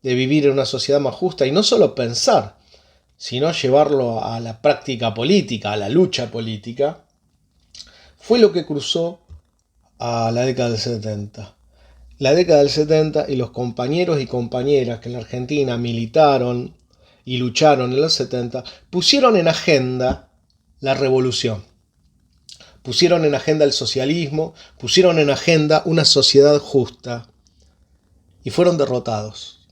C: de vivir en una sociedad más justa, y no solo pensar, sino llevarlo a la práctica política, a la lucha política, fue lo que cruzó a la década del 70. La década del 70 y los compañeros y compañeras que en la Argentina militaron y lucharon en los 70 pusieron en agenda la revolución, pusieron en agenda el socialismo, pusieron en agenda una sociedad justa y fueron derrotados,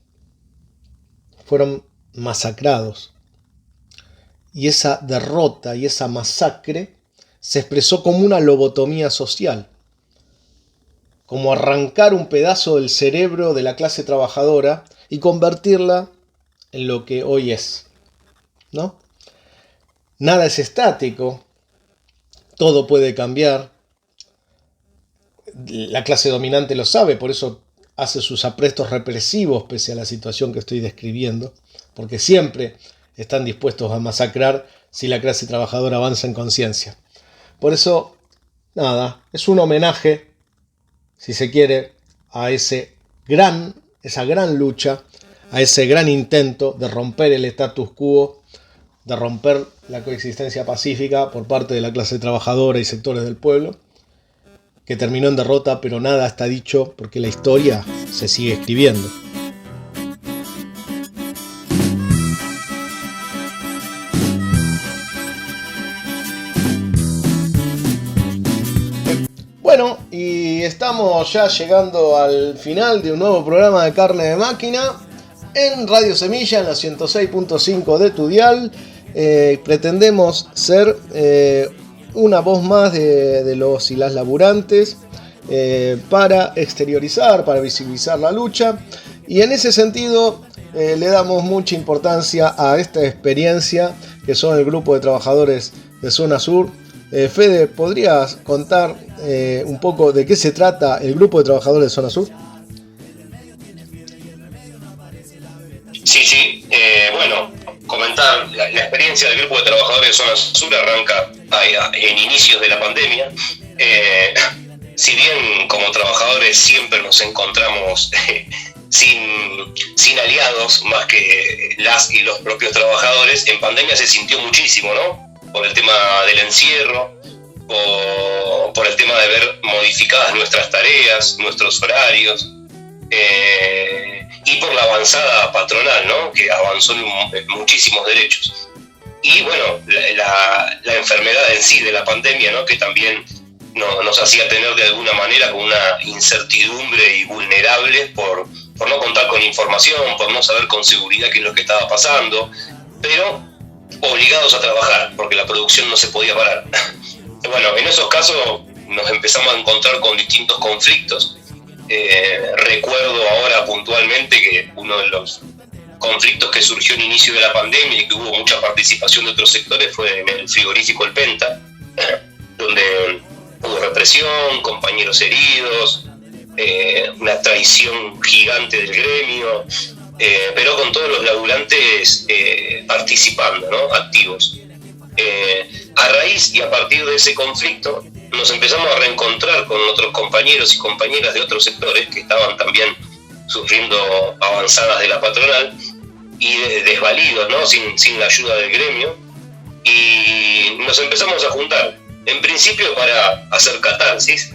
C: fueron masacrados. Y esa derrota y esa masacre se expresó como una lobotomía social, como arrancar un pedazo del cerebro de la clase trabajadora y convertirla en lo que hoy es, ¿no? Nada es estático, todo puede cambiar. La clase dominante lo sabe, por eso hace sus aprestos represivos pese a la situación que estoy describiendo, porque siempre están dispuestos a masacrar si la clase trabajadora avanza en conciencia. Por eso, nada, es un homenaje, si se quiere, a esa gran lucha, a ese gran intento de romper el status quo, de romper la coexistencia pacífica por parte de la clase trabajadora y sectores del pueblo, que terminó en derrota, pero nada está dicho porque la historia se sigue escribiendo. Bueno, y estamos ya llegando al final de un nuevo programa de Carne de Máquina en Radio Semilla, en la 106.5 de tu dial. Pretendemos ser una voz más de los y las laburantes para exteriorizar, para visibilizar la lucha, y en ese sentido le damos mucha importancia a esta experiencia que son el grupo de trabajadores de Zona Sur. Fede, ¿podrías contar un poco de qué se trata el grupo de trabajadores de Zona Sur?
D: Sí. Bueno, comentar la experiencia del grupo de trabajadores de Zona Sur arranca en inicios de la pandemia. Si bien como trabajadores siempre nos encontramos sin aliados más que las y los propios trabajadores, en pandemia se sintió muchísimo, ¿no? Por el tema del encierro, por el tema de ver modificadas nuestras tareas, nuestros horarios, y por la avanzada patronal, ¿no? Que avanzó en muchísimos derechos. Y bueno, la enfermedad en sí de la pandemia, ¿no? Que también nos hacía tener de alguna manera con una incertidumbre y vulnerables por no contar con información, por no saber con seguridad qué es lo que estaba pasando, pero obligados a trabajar porque la producción no se podía parar. Bueno, en esos casos nos empezamos a encontrar con distintos conflictos. Recuerdo ahora puntualmente que uno de los conflictos que surgió en inicio de la pandemia y que hubo mucha participación de otros sectores fue en el frigorífico El Penta, donde hubo represión, compañeros heridos, una traición gigante del gremio, pero con todos los laburantes participando, ¿no? Activos. A raíz y a partir de ese conflicto nos empezamos a reencontrar con otros compañeros y compañeras de otros sectores que estaban también sufriendo avanzadas de la patronal, y desvalidos, ¿no? Sin la ayuda del gremio, y nos empezamos a juntar, en principio para hacer catarsis,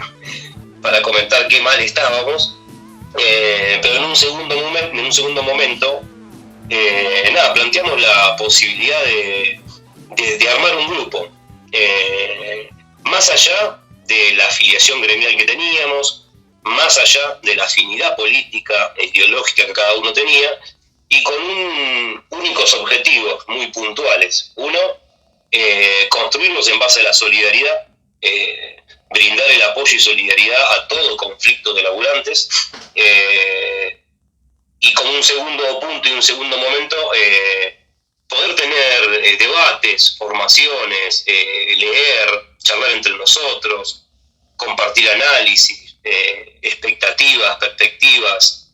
D: para comentar qué mal estábamos, pero en un segundo momento, planteamos la posibilidad de armar un grupo, más allá de la afiliación gremial que teníamos, más allá de la afinidad política e ideológica que cada uno tenía, y con únicos objetivos muy puntuales. Uno, construirnos en base a la solidaridad, brindar el apoyo y solidaridad a todo conflicto de laburantes, y como un segundo punto y un segundo momento, poder tener debates, formaciones, leer, charlar entre nosotros, compartir análisis, expectativas, perspectivas.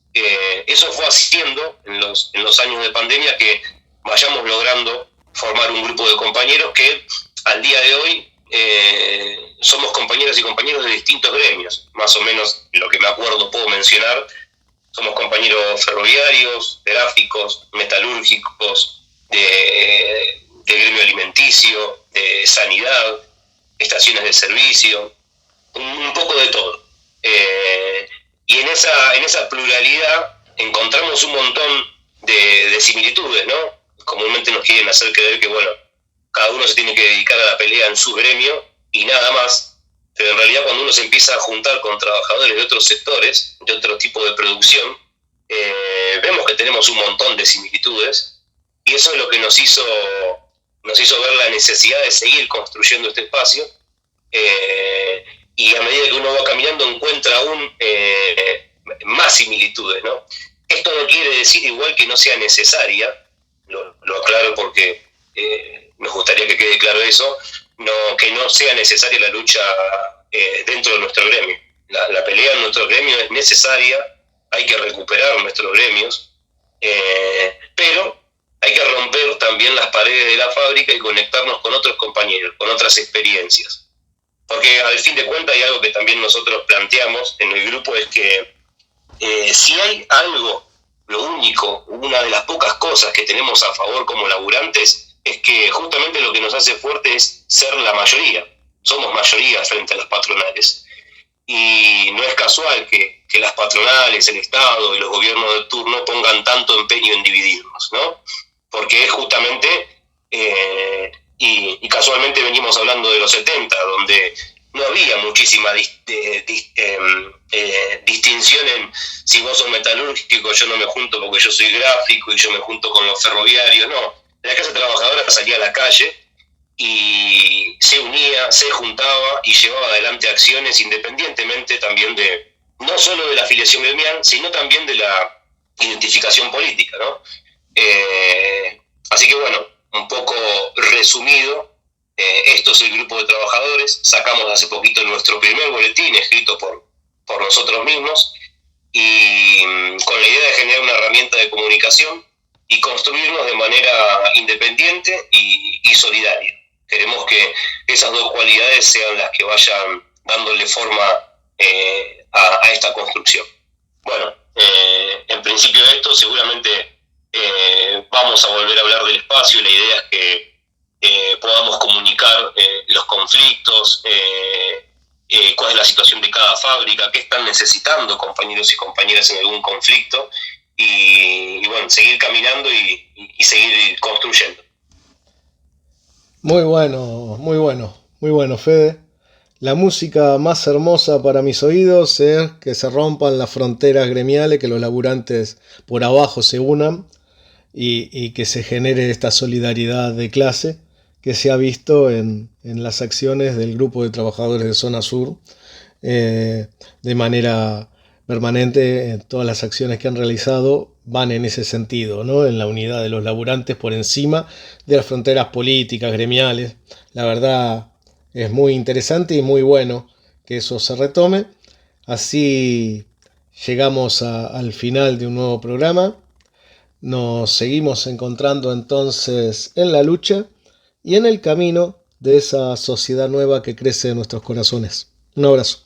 D: Eso fue haciendo en los años de pandemia que vayamos logrando formar un grupo de compañeros que al día de hoy somos compañeras y compañeros de distintos gremios. Más o menos lo que me acuerdo puedo mencionar: somos compañeros ferroviarios, gráficos, metalúrgicos, de gremio alimenticio, de sanidad, estaciones de servicio, un poco de todo. Y en esa pluralidad encontramos un montón de similitudes, ¿no? Comúnmente nos quieren hacer creer que, bueno, cada uno se tiene que dedicar a la pelea en su gremio y nada más, pero en realidad cuando uno se empieza a juntar con trabajadores de otros sectores, de otro tipo de producción, vemos que tenemos un montón de similitudes, y eso es lo que nos hizo ver la necesidad de seguir construyendo este espacio, y a medida que uno va caminando encuentra aún más similitudes, ¿no? Esto no quiere decir igual que no sea necesaria, lo aclaro porque nos gustaría que quede claro eso, que no sea necesaria la lucha dentro de nuestro gremio. La pelea en nuestro gremio es necesaria, hay que recuperar nuestros gremios, pero hay que romper también las paredes de la fábrica y conectarnos con otros compañeros, con otras experiencias. Porque al fin de cuentas hay algo que también nosotros planteamos en el grupo, es que si hay algo, lo único, una de las pocas cosas que tenemos a favor como laburantes, es que justamente lo que nos hace fuerte es ser la mayoría. Somos mayoría frente a las patronales. Y no es casual que las patronales, el Estado y los gobiernos de turno pongan tanto empeño en dividirnos, ¿no? Porque es justamente, y casualmente venimos hablando de los 70, donde no había muchísima distinción en si vos sos metalúrgico, yo no me junto porque yo soy gráfico y yo me junto con los ferroviarios. No, la clase trabajadora salía a la calle y se unía, se juntaba y llevaba adelante acciones independientemente también no solo de la afiliación gremial, sino también de la identificación política, ¿no? Así que bueno, un poco resumido, esto es el grupo de trabajadores. Sacamos hace poquito nuestro primer boletín escrito por nosotros mismos, y con la idea de generar una herramienta de comunicación y construirnos de manera independiente y solidaria. Queremos que esas dos cualidades sean las que vayan dándole forma a esta construcción. Bueno, en principio de esto seguramente vamos a volver a hablar del espacio. La idea es que podamos comunicar los conflictos, cuál es la situación de cada fábrica, qué están necesitando compañeros y compañeras en algún conflicto, y bueno, seguir caminando y seguir construyendo.
C: Muy bueno, Fede. La música más hermosa para mis oídos es que se rompan las fronteras gremiales, que los laburantes por abajo se unan y que se genere esta solidaridad de clase que se ha visto en las acciones del grupo de trabajadores de Zona Sur de manera permanente. Todas las acciones que han realizado van en ese sentido, ¿no? En la unidad de los laburantes por encima de las fronteras políticas, gremiales. La verdad es muy interesante y muy bueno que eso se retome. Así llegamos al final de un nuevo programa. Nos seguimos encontrando entonces en la lucha y en el camino de esa sociedad nueva que crece en nuestros corazones. Un abrazo.